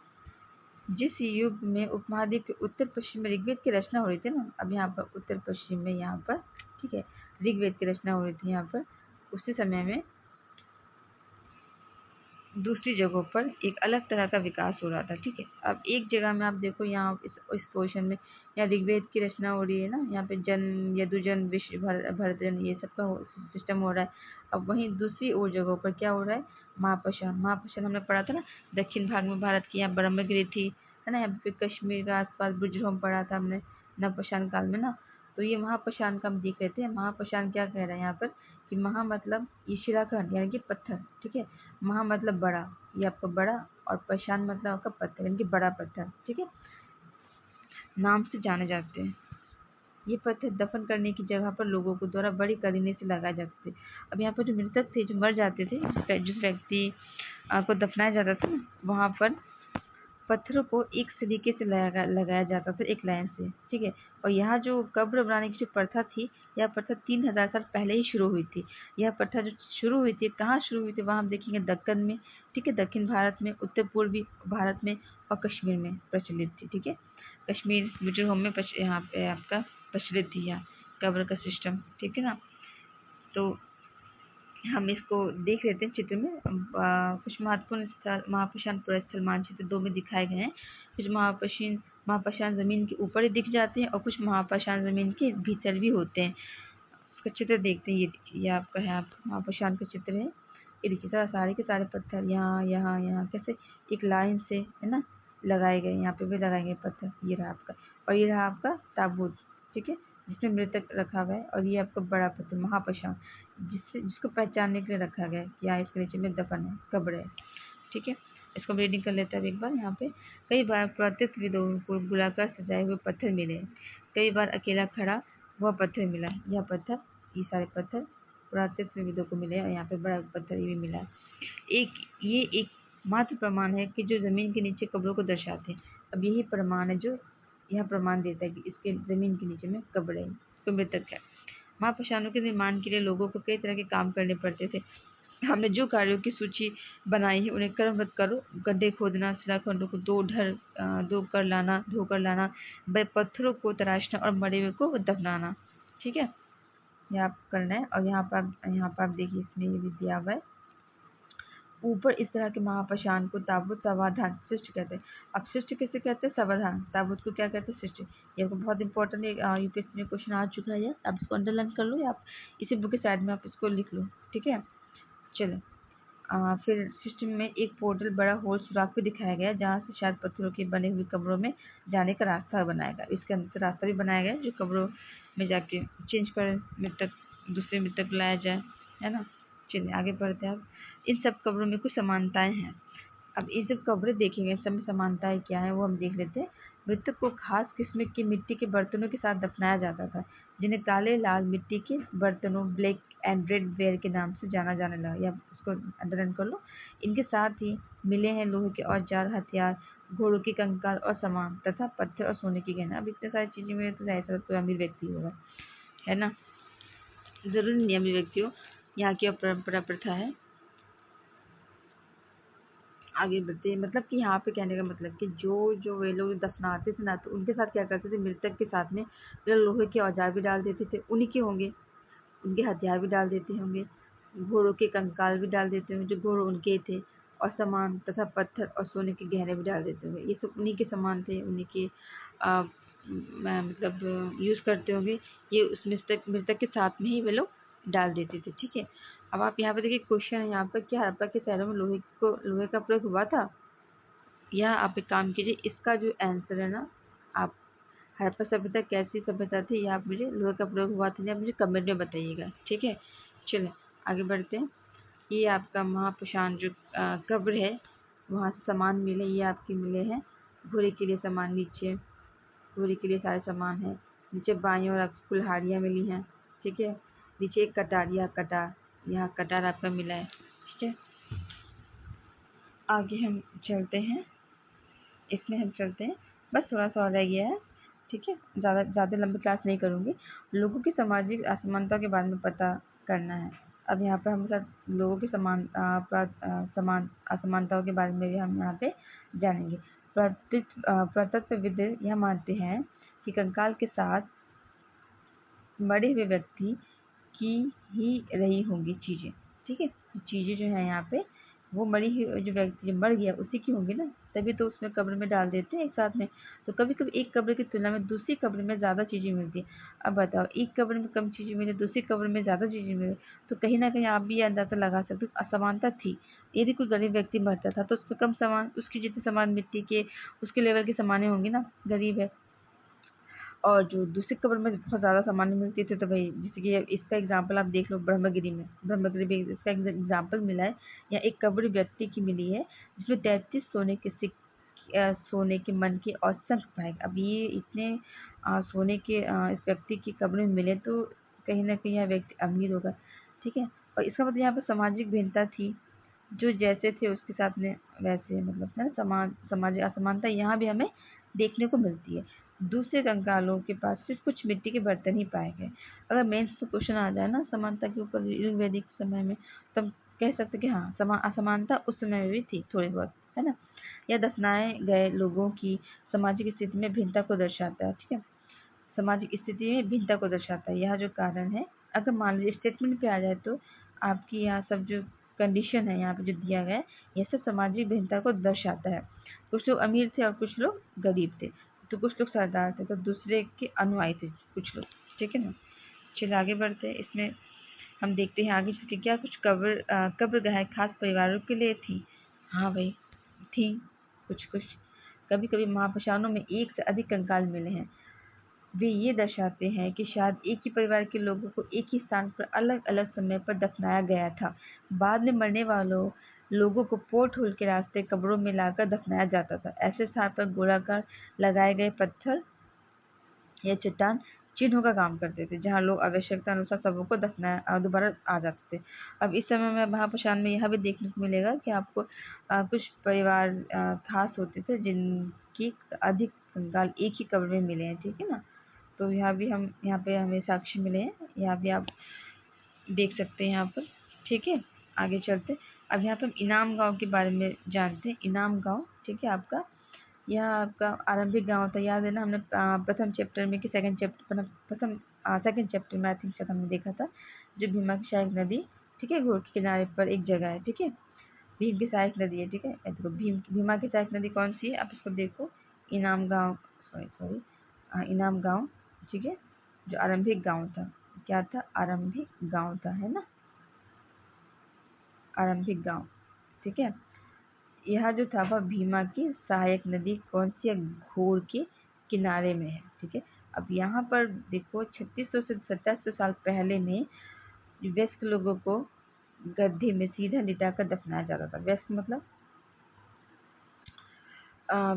जिस युग में उपमहाद्वीप के उत्तर पश्चिम में ऋग्वेद की रचना हो रही थी ना, अब यहाँ पर उत्तर पश्चिम में, यहाँ पर, ठीक है, ऋग्वेद की रचना हो रही थी यहाँ पर, उसी समय में दूसरी जगहों पर एक अलग तरह का विकास हो रहा था। ठीक है। अब एक जगह में आप देखो, यहाँ इस पोर्शन में यहाँ ऋग्वेद की रचना हो रही है ना, यहाँ पे जन, यदुजन, विश्व, भरतजन, ये सब का सिस्टम हो रहा है। अब वहीं दूसरी ओर जगहों पर क्या हो रहा है? महापाषाण। महापाषाण हमने पढ़ा था ना, दक्षिण भाग में भारत की यहाँ ब्रह्मगिरी थी, है ना, यहाँ पे कश्मीर के आसपास बुजरोम पढ़ा था हमने नवपाषाण काल में ना। तो ये महापाषाण का हम देख रहे थे। महापाषाण क्या कह रहा है यहाँ पर कि महा मतलब ये शिलाखंड यानी कि पत्थर। ठीक है। महा मतलब बड़ा, ये आपका बड़ा, और पाषाण मतलब आपका पत्थर यानी कि बड़ा पत्थर। ठीक है। नाम से जाने जाते हैं। ये पत्थर दफन करने की जगह पर लोगों को द्वारा बड़ी करीने से लगाए जाते थे। अब यहाँ पर जो मृतक थे, जो मर जाते थे, जिस व्यक्ति को दफनाया जाता था, वहां पर पत्थरों को एक तरीके से लगाया जाता था, एक लाइन से। ठीक है। और यहाँ जो कब्र बनाने की जो प्रथा थी, यह प्रथा 3000 साल पहले ही शुरू हुई थी। यह प्रथा जो शुरू हुई थी, कहाँ शुरू हुई थी, वहाँ हम देखेंगे दक्कन में। ठीक है। दक्षिण भारत में, उत्तर पूर्वी भारत में और कश्मीर में प्रचलित थी। ठीक है। कश्मीर मिजोरम में यहाँ पे आपका प्रचलित थी यहाँ कब्र का सिस्टम। ठीक है ना। तो हम इसको देख लेते हैं चित्र में। कुछ महत्वपूर्ण स्थल महापाषाण पुरस्थल मानचित्र 2 में दिखाए गए हैं। कुछ महापाषाण जमीन के ऊपर ही दिख जाते हैं और कुछ महापाषाण जमीन के भीतर भी होते हैं। इसका चित्र देखते हैं। ये आपका है, आपका महापाषाण का चित्र है। ये देखिए, सारे के सारे पत्थर यहाँ यहाँ यहाँ कैसे एक लाइन से, है ना, लगाए गए। यहाँ पे भी लगाए गए पत्थर। ये रहा आपका, और ये रहा आपका ताबूत। ठीक है। जिसमें मृतक रखा हुआ है, और ये आपका बड़ा पत्थर महापाषाण, जिसको पहचानने के लिए रखा गया है कि यहाँ इसके नीचे में दफन है, कब्र है। ठीक है। इसको रीडिंग कर लेते हैं एक बार। यहाँ पे कई बार पुरातत्वविदों को बुलाकर सजाए हुए पत्थर मिले, कई बार अकेला खड़ा हुआ पत्थर मिला। यह पत्थर, ये सारे पत्थर पुरातत्वविदों को मिले, और यहाँ पे बड़ा पत्थर ये भी मिला। ये एक मात्र प्रमाण है कि जो जमीन के नीचे कब्रों को दर्शाते हैं। अब यही प्रमाण है जो यह प्रमाण देता है कि इसके जमीन के नीचे में कब्र है, इसको मृतक है। महापाषाणों के निर्माण के लिए लोगों को कई तरह के काम करने पड़ते थे। हमने जो कार्यों की सूची बनाई है उन्हें क्रमबद्ध करो। गड्ढे खोदना, शिलाखंडों को धो कर लाना, पत्थरों को तराशना और मरे हुए को दफनाना। ठीक है। यह आप करना है। और यहाँ पर आप देखिए, इसमें ये भी दिया हुआ है ऊपर। इस तरह के महापाषाण को ताबूत, समाधान, सृष्टि कहते हैं। अब सृष्टि किसे कहते हैं? समाधान। ताबूत को क्या कहते हैं? सृष्टि। ये आपको बहुत इंपॉर्टेंट यूपीएससी में क्वेश्चन आ चुका है, आप इसको अंडरलाइन कर लो, या आप इसी बुक के साइड में आप इसको लिख लो। ठीक है। चलो, फिर सिस्टम में एक पोर्टल, बड़ा होल सुराख भी दिखाया गया, जहाँ से शायद पत्थरों के बने हुए कब्रों में जाने का रास्ता बनाया गया। इसके अंदर से रास्ता भी बनाया गया जो कब्रों में जाके चेंज कर मृतक, दूसरे मृतक लाया जाए, है ना। चलिए आगे बढ़ते हैं। अब इन सब कब्रों में कुछ समानताएं हैं। अब ये सब कब्रें देखेंगे, सब में समानताएं क्या है वो हम देख लेते हैं। मृतक को खास किस्म के मिट्टी के बर्तनों के साथ दफनाया जाता था, जिन्हें काले लाल मिट्टी के बर्तनों, ब्लैक एंड रेड वेयर के नाम से जाना जाने लगा। या उसको अंडरलाइन कर लो। इनके साथ ही मिले हैं लोहे के औजार, हथियार, घोड़ों के कंकाल और सामान, तथा पत्थर और सोने की गहना। अब इतने सारी चीजें मिले तो ऐसा कोई अमीर व्यक्ति होगा, है ना। जरूरी नहीं अमीर व्यक्ति हो, यहाँ की परंपरा प्रथा है। आगे बढ़ते हैं, मतलब कि यहाँ पे कहने का मतलब कि जो जो वे लोग दफनाते थे ना, तो उनके साथ क्या करते थे, मृतक के साथ में जो लोहे के औजार भी डाल देते थे, उन्हीं के होंगे, उनके हथियार भी डाल देते होंगे, घोड़ों के कंकाल भी डाल देते होंगे, जो घोड़े उनके थे, और सामान तथा पत्थर और सोने के गहने भी डाल देते होंगे। ये सब उन्हीं के सामान थे, उन्हीं के मतलब यूज़ करते होंगे, ये उस मृतक मृतक के साथ में ही वे लोग डाल देते थे। ठीक है, अब आप यहाँ पे देखिए क्वेश्चन है यहाँ पर, क्या हड़प्पा के शहरों में लोहे का प्रयोग हुआ था? या आप एक काम कीजिए, इसका जो आंसर है ना, आप हड़प्पा सभ्यता कैसी सभ्यता थी, या आप मुझे लोहे का प्रयोग हुआ था, या मुझे कमेंट में बताइएगा। ठीक है, चलिए आगे बढ़ते हैं। ये आपका महाप्रशांत जो कब्र है, वहाँ से सामान मिले, ये आपके मिले हैं घोड़े के लिए सामान, नीचे घोड़े के लिए सारे सामान है, नीचे बाईं ओर आपको कुल्हाड़ियाँ मिली हैं। ठीक है, नीचे एक कटारिया कटार, यहाँ कटार आपका मिला है। ठीक है, आगे हम चलते हैं, इसमें हम चलते हैं, बस थोड़ा सा और रह गया है। ठीक है, ज़्यादा लंबी क्लास नहीं करूँगी, लोगों की सामाजिक असमानता के बारे में पता करना है। अब यहाँ पे हम साथ लोगों की समान असमानताओं के बारे में भी हम यहाँ पे जानेंगे। पुरातत्वविद यह मानते हैं कि कंकाल के साथ मरे हुए व्यक्ति की ही रही होंगी चीज़ें। ठीक है, चीज़ें जो हैं यहाँ पे, वो मरी हुई जो व्यक्ति जो मर गया उसी की होंगी ना, तभी तो उसमें कब्र में डाल देते हैं एक साथ में। तो कभी कभी एक कब्र की तुलना में दूसरी कब्र में ज़्यादा चीज़ें मिलती है। अब बताओ, एक कब्र में कम चीज़ें मिले, दूसरी कब्र में ज़्यादा चीज़ें मिले, तो कहीं ना कहीं आप भी ये अंदाज़ा लगा सकते हो असमानता थी। यदि कोई गरीब व्यक्ति मरता था तो उसमें कम सामान, उसकी जितने सामान मिट्टी के उसके लेवल के सामानें होंगी ना, गरीब है। और जो दूसरी कब्र में बहुत ज़्यादा सामान मिलती थी, तो भाई जैसे कि इसका एग्जांपल आप देख लो, ब्रह्मगिरी में, ब्रह्मगिरी में इसका एग्जांपल मिला है, या एक कब्र व्यक्ति की मिली है जिसमें 33 सोने के मन के और शंख पाए। अब ये इतने सोने के इस व्यक्ति की कब्र में मिले, तो कहीं ना कहीं यह व्यक्ति अमीर होगा। ठीक है, और इसका मतलब यहाँ पर सामाजिक भिन्नता थी, जो जैसे थे उसके साथ में वैसे, मतलब है ना, सामाजिक असमानता यहाँ भी हमें देखने को मिलती है। दूसरे कंकालों के पास सिर्फ कुछ मिट्टी के बर्तन ही पाए गए। अगर मेंस में क्वेश्चन आ जाए ना समानता के ऊपर ऋग्वैदिक समय में, तब कह सकते कि हाँ असमानता उस समय में भी थी थोड़ी बहुत, है ना। यह दफनाए गए लोगों की सामाजिक स्थिति में भिन्नता को दर्शाता है। ठीक है, सामाजिक स्थिति में भिन्नता को दर्शाता है, यह जो कारण है। अगर मान लीजिए स्टेटमेंट पे आ जाए, तो आपकी यहाँ सब जो कंडीशन है यहाँ पे जो दिया गया है, यह सब सामाजिक भिन्नता को दर्शाता है। कुछ लोग अमीर थे और कुछ लोग गरीब थे, तो कुछ लोग सरदार थे, तो दूसरे के अनुयायी थे कुछ लोग। ठीक है ना, चलिए आगे बढ़ते हैं। इसमें हम देखते हैं आगे चल के क्या कुछ कब्रगाहें खास परिवारों के लिए थी। हाँ भाई, थी कुछ कुछ। कभी कभी महापशानों में एक से अधिक कंकाल मिले हैं। वे ये दर्शाते हैं कि शायद एक ही परिवार के लोगों को एक ही स्थान पर अलग अलग समय पर दफनाया गया था। बाद में मरने वालों लोगों को पोर्ट होल के रास्ते कब्रों में लाकर दफनाया जाता था। ऐसे स्थान पर गोलाकार लगाए गए पत्थर या चट्टान चिन्हों का काम करते थे, जहाँ लोग आवश्यकता अनुसार सबों को दफनाया दोबारा आ जाते थे। अब इस समय में महाप्रशांत में यह भी देखने को मिलेगा कि आपको कुछ परिवार खास होते थे जिनकी अधिक कंकाल एक ही कब्र में मिले हैं। ठीक है ना, तो यहाँ पे हमें साक्ष्य मिले हैं, यहाँ भी आप देख सकते हैं यहाँ पर। ठीक है, आगे चलते। अब यहाँ पे हम इनाम गांव के बारे में जानते हैं। इनाम गांव, ठीक है, आपका यह आपका आरंभिक गांव था। याद है ना, हमने प्रथम चैप्टर में कि सेकंड चैप्टर में आई थिंक शायद हमने देखा था, जो भीमा की सहायक नदी, ठीक है, घोड़ के किनारे पर एक जगह है। ठीक है, भीम की सहायक नदी है। ठीक है, देखो भीमा की सहायक नदी कौन सी है, आप इसको देखो, इनाम गांव, सॉरी इनाम गांव। ठीक है, जो आरंभिक गांव था, क्या था, आरंभिक गांव था, है ना, आरंभिक गांव। ठीक है, यह जो था वह भीमा की सहायक नदी कौन सी है, घोर के किनारे में है। ठीक है, अब यहाँ पर देखो 3600 से 2700 साल पहले में वयस्क लोगों को गड्ढे में सीधा लिटाकर दफनाया जाता था। वयस्क मतलब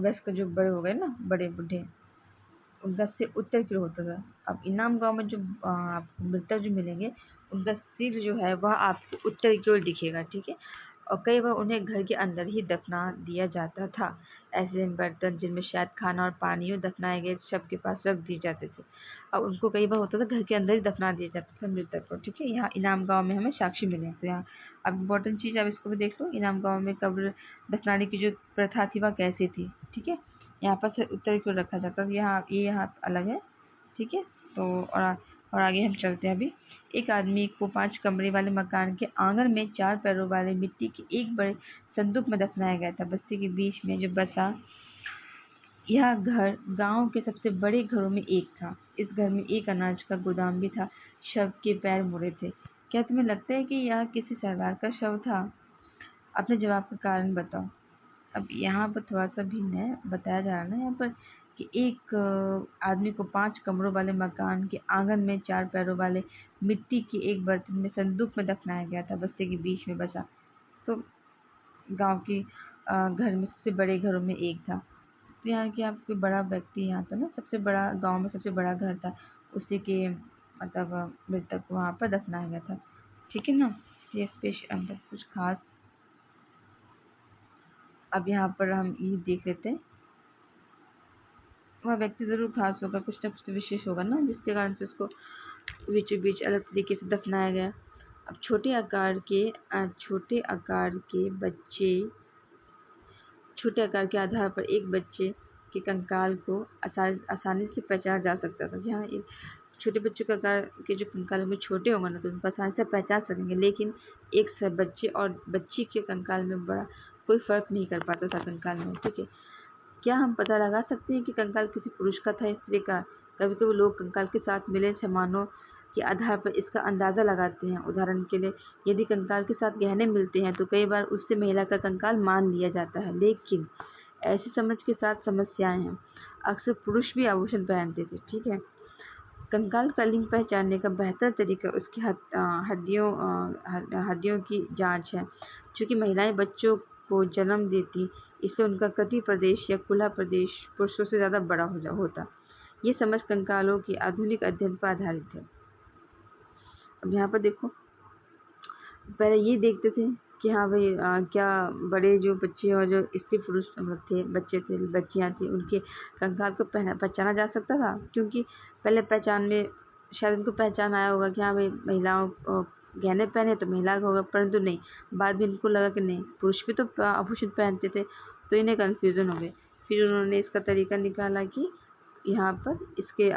वयस्क जो बड़े हो गए ना, बड़े बूढ़े, उनका सिर उत्तर की ओर होता था। अब इनाम गांव में जो आपको मृतक जो मिलेंगे, उनका सिर जो है वह आपको उत्तर की ओर दिखेगा। ठीक है, और कई बार उन्हें घर के अंदर ही दफना दिया जाता था। ऐसे बर्तन जिनमें शायद खाना और पानी हो दफनाए गए शव के पास रख दिए जाते थे। और उनको कई बार होता था घर के अंदर ही दफना दिया जाता था मृतक को। ठीक है, यहाँ इनाम गांव में हमें साक्षी मिले हैं। तो यहाँ अब इम्पोर्टेंट चीज़ आप इसको भी देख लो, इनाम गांव में कब्र दफनाने की जो प्रथा थी वह कैसी थी। ठीक है, यहाँ पर से उत्तर क्यों रखा जाता था, यहाँ ये यहाँ अलग है। ठीक है, तो और आगे हम चलते हैं। अभी एक आदमी को 5 कमरे वाले मकान के आंगन में 4 पैरों वाले मिट्टी के एक बड़े संदूक में दफनाया गया था। बस्ती के बीच में जो बसा यह घर गांव के सबसे बड़े घरों में एक था। इस घर में एक अनाज का गोदाम भी था। शव के पैर मुड़े थे। क्या तुम्हें लगता है कि यह किसी सरदार का शव था? अपने जवाब का कारण बताओ। अब यहाँ पर थोड़ा सा भिन्न है, बताया जा रहा है ना यहाँ पर कि एक आदमी को 5 कमरों वाले मकान के आंगन में 4 पैरों वाले मिट्टी के एक बर्तन में संदूक में दफनाया गया था। बस्ती के बीच में बसा, तो गांव की घर में सबसे बड़े घरों में एक था। तो यहाँ की आप कोई बड़ा व्यक्ति यहाँ था ना, सबसे बड़ा गांव में सबसे बड़ा घर था, उसी के मतलब मृतक को वहाँ पर दफनाया गया था। ठीक है ना, ये स्पेशल मतलब कुछ खास। अब यहाँ पर हम ये देख लेते हैं, वह व्यक्ति जरूर खास होगा, कुछ ना कुछ तो विशेष होगा ना, जिसके कारण से उसको बीचों बीच अलग तरीके से दफनाया गया। अब छोटे आकार के आधार पर एक बच्चे के कंकाल को आसानी से पहचाना जा सकता था। जहाँ एक छोटे बच्चों के आकार के जो कंकाल में छोटे होंगे ना, तो उनको आसानी से पहचान सकेंगे, लेकिन एक बच्चे और बच्ची के कंकाल में बड़ा कोई फर्क नहीं कर पाता था कंकाल में। ठीक है, क्या हम पता लगा सकते हैं कि कंकाल किसी पुरुष का था या स्त्री का? कभी कभी लोग कंकाल के साथ मिले सामानों के आधार पर इसका अंदाजा लगाते हैं। उदाहरण के लिए, यदि कंकाल के साथ गहने मिलते हैं तो कई बार उससे महिला का कंकाल मान लिया जाता है, लेकिन ऐसी समझ के साथ समस्याएं हैं। अक्सर पुरुष भी आभूषण पहनते थे। ठीक है, कंकाल का लिंग पहचानने का बेहतर तरीका उसकी हड्डियों की जांच है। चूंकि महिलाएं बच्चों को जन्म देती, इससे उनका कटी प्रदेश या खुला प्रदेश पुरुषों से ज़्यादा बड़ा होता। ये समझ कंकालों की आधुनिक अध्ययन पर आधारित है। अब यहाँ पर देखो, पहले ये देखते थे कि हाँ भाई क्या बड़े जो बच्चे और जो स्त्री पुरुष थे, बच्चे थे, बच्चियाँ थी, उनके कंकाल को पहचाना जा सकता था, क्योंकि पहले पहचान में शायद उनको पहचान आया होगा कि हाँ भाई महिलाओं गहने पहने तो महिला का होगा, परंतु नहीं, बाद में इनको लगा कि नहीं, पुरुष भी तो आभूषण पहनते थे, तो इन्हें कन्फ्यूज़न हो गई। फिर उन्होंने इसका तरीका निकाला कि यहाँ पर इसके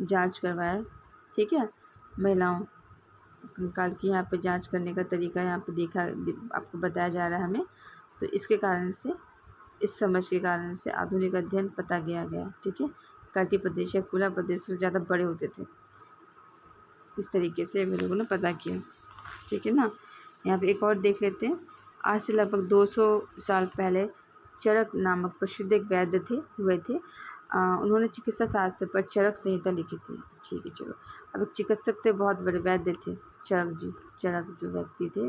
जाँच करवाया। ठीक है, महिलाओं कंकाल की यहाँ पे जांच करने का तरीका यहाँ पे आपको बताया जा रहा है हमें। तो इसके कारण से, इस समझ के कारण से आधुनिक अध्ययन पता गया। ठीक है, कटी प्रदेश या खुला प्रदेश से ज़्यादा बड़े होते थे, इस तरीके से वे लोगों ने पता किया। ठीक है ना, यहाँ पे एक और देख लेते हैं। आज से लगभग 200 साल पहले चरक नामक प्रसिद्ध एक वैद्य हुए थे। उन्होंने चिकित्सा शास्त्र पर चरक संहिता लिखी थी। ठीक है, चलो, अब एक चिकित्सक थे, बहुत बड़े वैद्य थे चरक जो व्यक्ति थे,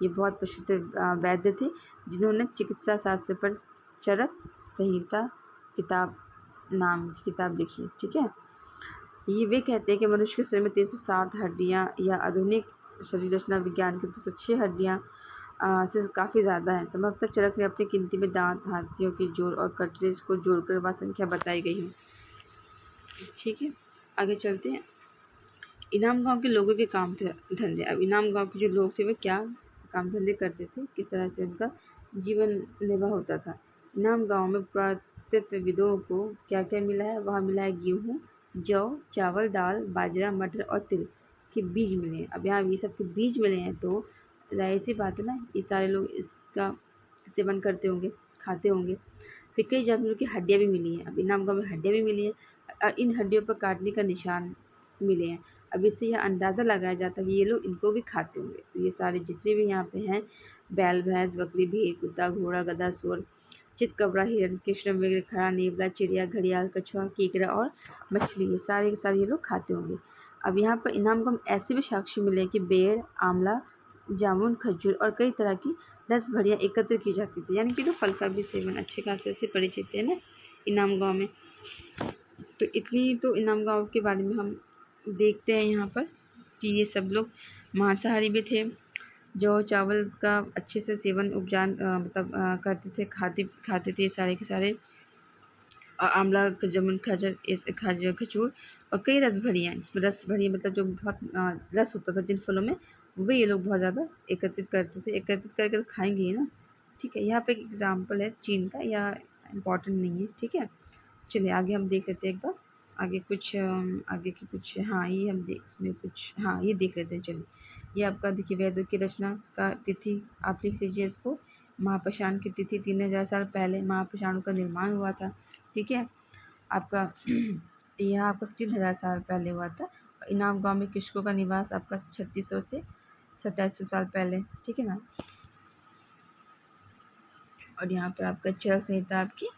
ये बहुत प्रसिद्ध वैद्य थे, जिन्होंने चिकित्सा शास्त्र पर चरक संहिता नाम की किताब लिखी। ठीक है, ये वे कहते हैं कि मनुष्य के शरीर में 360 हड्डियाँ या आधुनिक शरीर रचना विज्ञान की 206 हड्डियाँ से काफ़ी ज़्यादा है। तो अब तक चरक ने अपनी गिनती में दांत, हाथियों की जोड़ और कटलेज को जोड़कर वह संख्या बताई गई है। ठीक है, आगे चलते हैं। इनाम गांव के लोगों के काम धंधे। अब इनाम गांव के जो लोग थे वे क्या काम धंधे करते थे, किस तरह से उनका जीवन निर्वाह होता था। इनाम गांव में पुरातत्वविदों को क्या क्या मिला है? वहाँ मिला है गेहूँ, जौ, चावल, दाल, बाजरा, मटर और तिल के बीज मिले हैं। अब यहाँ ये सब के बीज मिले हैं, तो जाहिर सी बात है ना, ये सारे लोग इसका सेवन करते होंगे, खाते होंगे। फिर कई जानवरों की हड्डियाँ भी मिली हैं। अब इनाम गांव में हड्डियाँ भी मिली हैं और इन हड्डियों पर काटने का निशान मिले हैं। अब इससे यह अंदाज़ा लगाया जाता है कि ये लोग इनको भी खाते होंगे। तो ये सारे जितने भी यहाँ पे हैं, बैल, भैंस, बकरी, भेड़, कुत्ता, घोड़ा, गधा, सूअर, चितकबरा, हिरन, कृष्ण मृग, खड़ा, नेवला, चिड़िया, घड़ियाल, कछुआ, केकड़ा और मछली, ये सारे के सारे ये लोग खाते होंगे। अब यहाँ पर इनाम को हम ऐसे भी साक्ष्य मिले कि बेर, आंवला, जामुन, खजूर और कई तरह की रस भड़ियाँ एकत्र की जाती थी। यानी कि तो फल का भी सेवन अच्छे खासे से परिचित है ना इनाम गाँव में। तो इतनी तो इनाम गाँव के बारे में हम देखते हैं यहाँ पर कि ये सब लोग मांसाहारी भी थे, जौ चावल का अच्छे से सेवन उपजान मतलब करते थे, खाते थे सारे के सारे। आंवला, जमुन, खजूर और कई रस भरियाँ, रस भरी मतलब जो बहुत रस होता था जिन फलों में, वो ये लोग बहुत ज़्यादा एकत्रित करते थे। एकत्रित करके तो खाएँगे ही ना, ठीक है? यहाँ पे एक एग्ज़ाम्पल है चीन का, या इम्पोर्टेंट नहीं है, ठीक है? चलिए आगे हम देख लेते हैं एक बार। आगे की कुछ, हाँ, ये हम देख इसमें कुछ, हाँ, ये देख लेते हैं चलिए। ये आपका देखिए, वेदों की रचना का तिथि आप लिख लीजिए इसको। महापाषाण की तिथि 3000 साल पहले महापाषाणों का निर्माण हुआ था, ठीक है? आपका यह आपका 3000 साल पहले हुआ था। इनाम गाँव में किशकों का निवास आपका 3600 से 2700 साल पहले, ठीक है ना? और यहाँ पर आपका चरक संहिता आपकी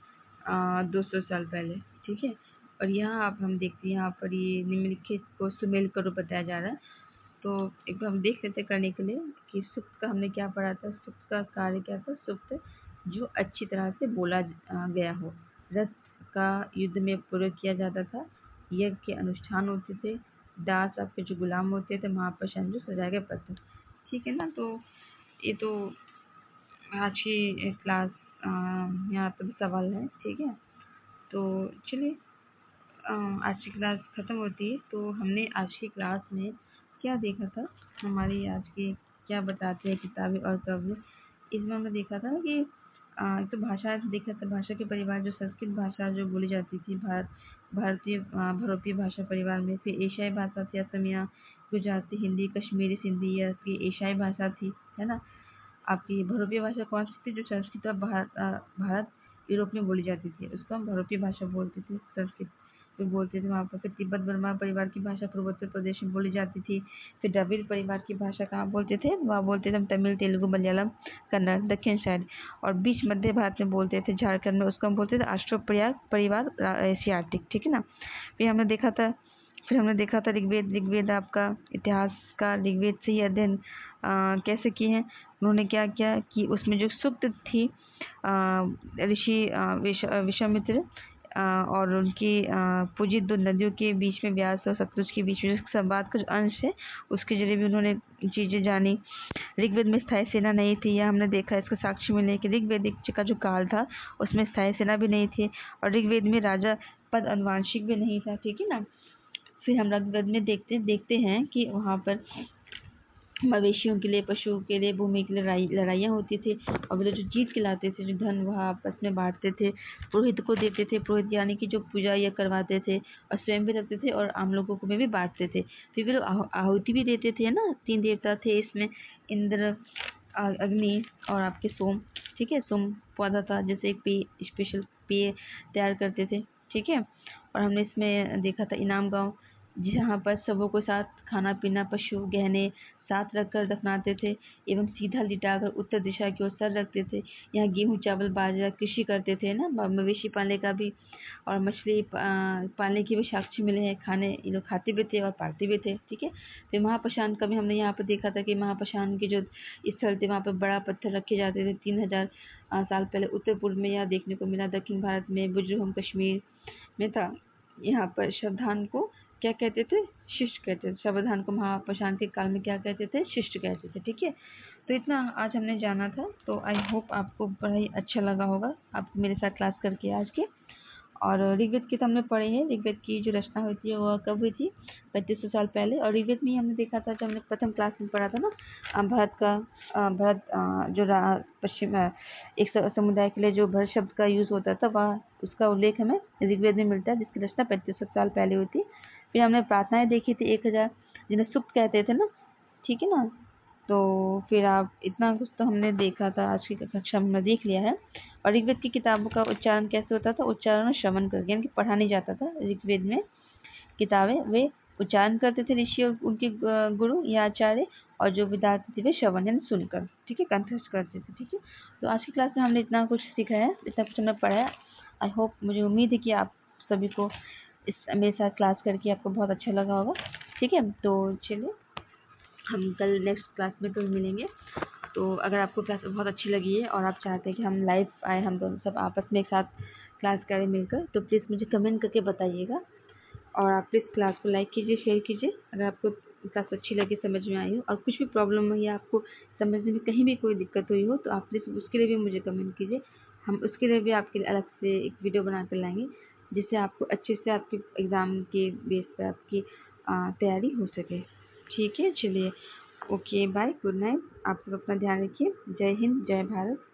200 साल पहले, ठीक है? और यहाँ आप हम देखते हैं, यहाँ पर ये निम्नलिखित को सुमेल करो बताया जा रहा है। तो एक बार हम देख लेते हैं करने के लिए कि सुक्त का हमने क्या पढ़ा था। सुक्त का कार्य क्या था? सुक्त जो अच्छी तरह से बोला गया हो। रथ का युद्ध में प्रयोग किया जाता था। यज्ञ के अनुष्ठान होते थे। दास आपके जो गुलाम होते थे। महापाषाण जो सजाए गए पत्र, ठीक है ना? तो ये तो आज की क्लास यहाँ पर सवाल है, ठीक है? तो चलिए आज की क्लास ख़त्म होती है। तो हमने आज की क्लास में क्या देखा था, हमारी आज की क्या बताते हैं किताबें और कव्य, इसमें हमने देखा था कि एक तो भाषा देखा था, भाषा के परिवार जो संस्कृत भाषा जो बोली जाती थी भारतीय भरोपीय भाषा परिवार में। फिर एशियाई भाषा थी असमिया, गुजराती, हिंदी, कश्मीरी, सिंधी, यह की एशियाई भाषा थी, है ना? आपकी भरोपीय भाषा कौन सी थी? जो संस्कृत और भारत यूरोप में बोली जाती थी, उसको हम भरोपीय भाषा बोलते थे। संस्कृत जो बोलते थे वहाँ पर। फिर तिब्बत बर्मा परिवार की भाषा पूर्वोत्तर प्रदेश में बोली जाती थी। फिर द्रविड़ परिवार की भाषा कहाँ बोलते थे? वहाँ बोलते थे हम तमिल, तेलुगु, मलयालम, कन्नड़ दक्षिण साइड। और बीच मध्य भारत में बोलते थे, झारखंड में, उसको हम बोलते थे अष्टप्रयाग परिवार एशियाटिक, ठीक है ना? फिर हमने देखा था ऋग्वेद आपका इतिहास का ऋग्वेद से ही अध्ययन कैसे किए हैं उन्होंने। क्या किया कि उसमें जो सूक्त थी ऋषि विश्वामित्र और उनकी पूजित दो नदियों के बीच में व्यास और सतलुज के बीच में जो संवाद का जो अंश है, उसके जरिए भी उन्होंने चीज़ें जानी। ऋग्वेद में स्थायी सेना नहीं थी, यह हमने देखा। इसका साक्षी मिलने कि ऋग्वेदिक का जो काल था उसमें स्थायी सेना भी नहीं थी, और ऋग्वेद में राजा पद अनुवांशिक भी नहीं था, ठीक है ना? फिर हम ऋग्वेद में देखते हैं कि वहाँ पर मवेशियों के लिए, पशुओं के लिए, भूमि के लिए लड़ाइयाँ होती थी, और वे लोग जो जीत के लाते थे, जो धन वह आपस में बांटते थे, पुरोहित को देते थे। पुरोहित यानी कि जो पूजा ये करवाते थे और स्वयं भी रखते थे और आम लोगों को में भी बांटते थे। फिर वे लोग आहुति भी देते थे ना। 3 देवता थे इसमें, इंद्र, अग्नि और आपके सोम, ठीक है? सोम पौधा था जैसे एक स्पेशल पेय तैयार करते थे, ठीक है? और हमने इसमें देखा था इनाम गाँव, जहाँ पर सबों को साथ खाना पीना, पशु गहने साथ रखकर दफनाते थे एवं सीधा लिटाकर उत्तर दिशा की ओर सर रखते थे। यहाँ गेहूँ, चावल, बाजरा कृषि करते थे ना। मवेशी पालने का भी और मछली पालने की भी साक्ष्य मिले हैं। खाने ये लोग खाते भी थे और पालते भी थे, ठीक है? फिर महापाषाण का भी हमने यहाँ पर देखा था कि महापाषाण के जो स्थल थे वहाँ पर बड़ा पत्थर रखे जाते थे। 3000 साल पहले उत्तर पूर्व में यह देखने को मिला। दक्षिण भारत में बुजुर्ग कश्मीर में था। यहाँ पर शवधान को क्या कहते थे? शिष्ट कहते थे। शवधान को महापाषाण के काल में क्या कहते थे? शिष्ट कहते थे, ठीक है? तो इतना आज हमने जाना था। तो आई होप आपको बड़ा ही अच्छा लगा होगा आपको मेरे साथ क्लास करके आज के। और ऋग्वेद की तो हमने पढ़ी है। ऋग्वेद की जो रचना हुई थी वह कब हुई थी? 3500 साल पहले। और ऋग्वेद में ही हमने देखा था, जब हमने प्रथम क्लास में पढ़ा था ना, भरत जो पश्चिम एक समुदाय के लिए जो भरत शब्द का यूज़ होता था, वह उसका उल्लेख हमें ऋग्वेद में मिलता है, जिसकी रचना 3500 साल पहले हुई थी। फिर हमने प्रार्थनाएं देखी थी 1000, जिन्हें सुक्त कहते थे ना, ठीक है ना? तो फिर आप इतना कुछ तो हमने देखा था, आज की कक्षा में हमने देख लिया है। और ऋग्वेद की किताबों का उच्चारण कैसे होता था? उच्चारण और श्रवण करके, यानी कि पढ़ा नहीं जाता था। ऋग्वेद में किताबें वे उच्चारण करते थे ऋषि और उनके गुरु या आचार्य, और जो विद्यार्थी थे वे श्रवण यानी सुनकर, ठीक है, कंठस्थ करते थे, ठीक है? तो आज की क्लास में हमने इतना कुछ सीखा है, इतना कुछ हमने पढ़ा है। आई होप, मुझे उम्मीद है कि आप सभी को इस मेरे साथ क्लास करके आपको बहुत अच्छा लगा होगा, ठीक है? तो चलिए हम कल नेक्स्ट क्लास में तो मिलेंगे। तो अगर आपको क्लास बहुत अच्छी लगी है और आप चाहते हैं कि हम लाइव आए, हम दोनों सब आपस में एक साथ क्लास करें मिलकर, तो प्लीज़ मुझे कमेंट करके बताइएगा। और आप प्लीज़ क्लास को लाइक कीजिए, शेयर कीजिए। अगर आपको क्लास अच्छी लगी, समझ में आई हो और कुछ भी प्रॉब्लम हुई या आपको समझने में कहीं भी कोई दिक्कत हुई हो तो आप प्लीज़ उसके लिए भी मुझे कमेंट कीजिए। हम उसके लिए भी आपके लिए अलग से एक वीडियो बना कर लाएँगे, जिससे आपको अच्छे से आपके एग्ज़ाम के बेस पे आपकी तैयारी हो सके। ठीक है? चलिए, ओके बाय, गुड नाइट। आप सब अपना ध्यान रखिए। जय हिंद, जय भारत।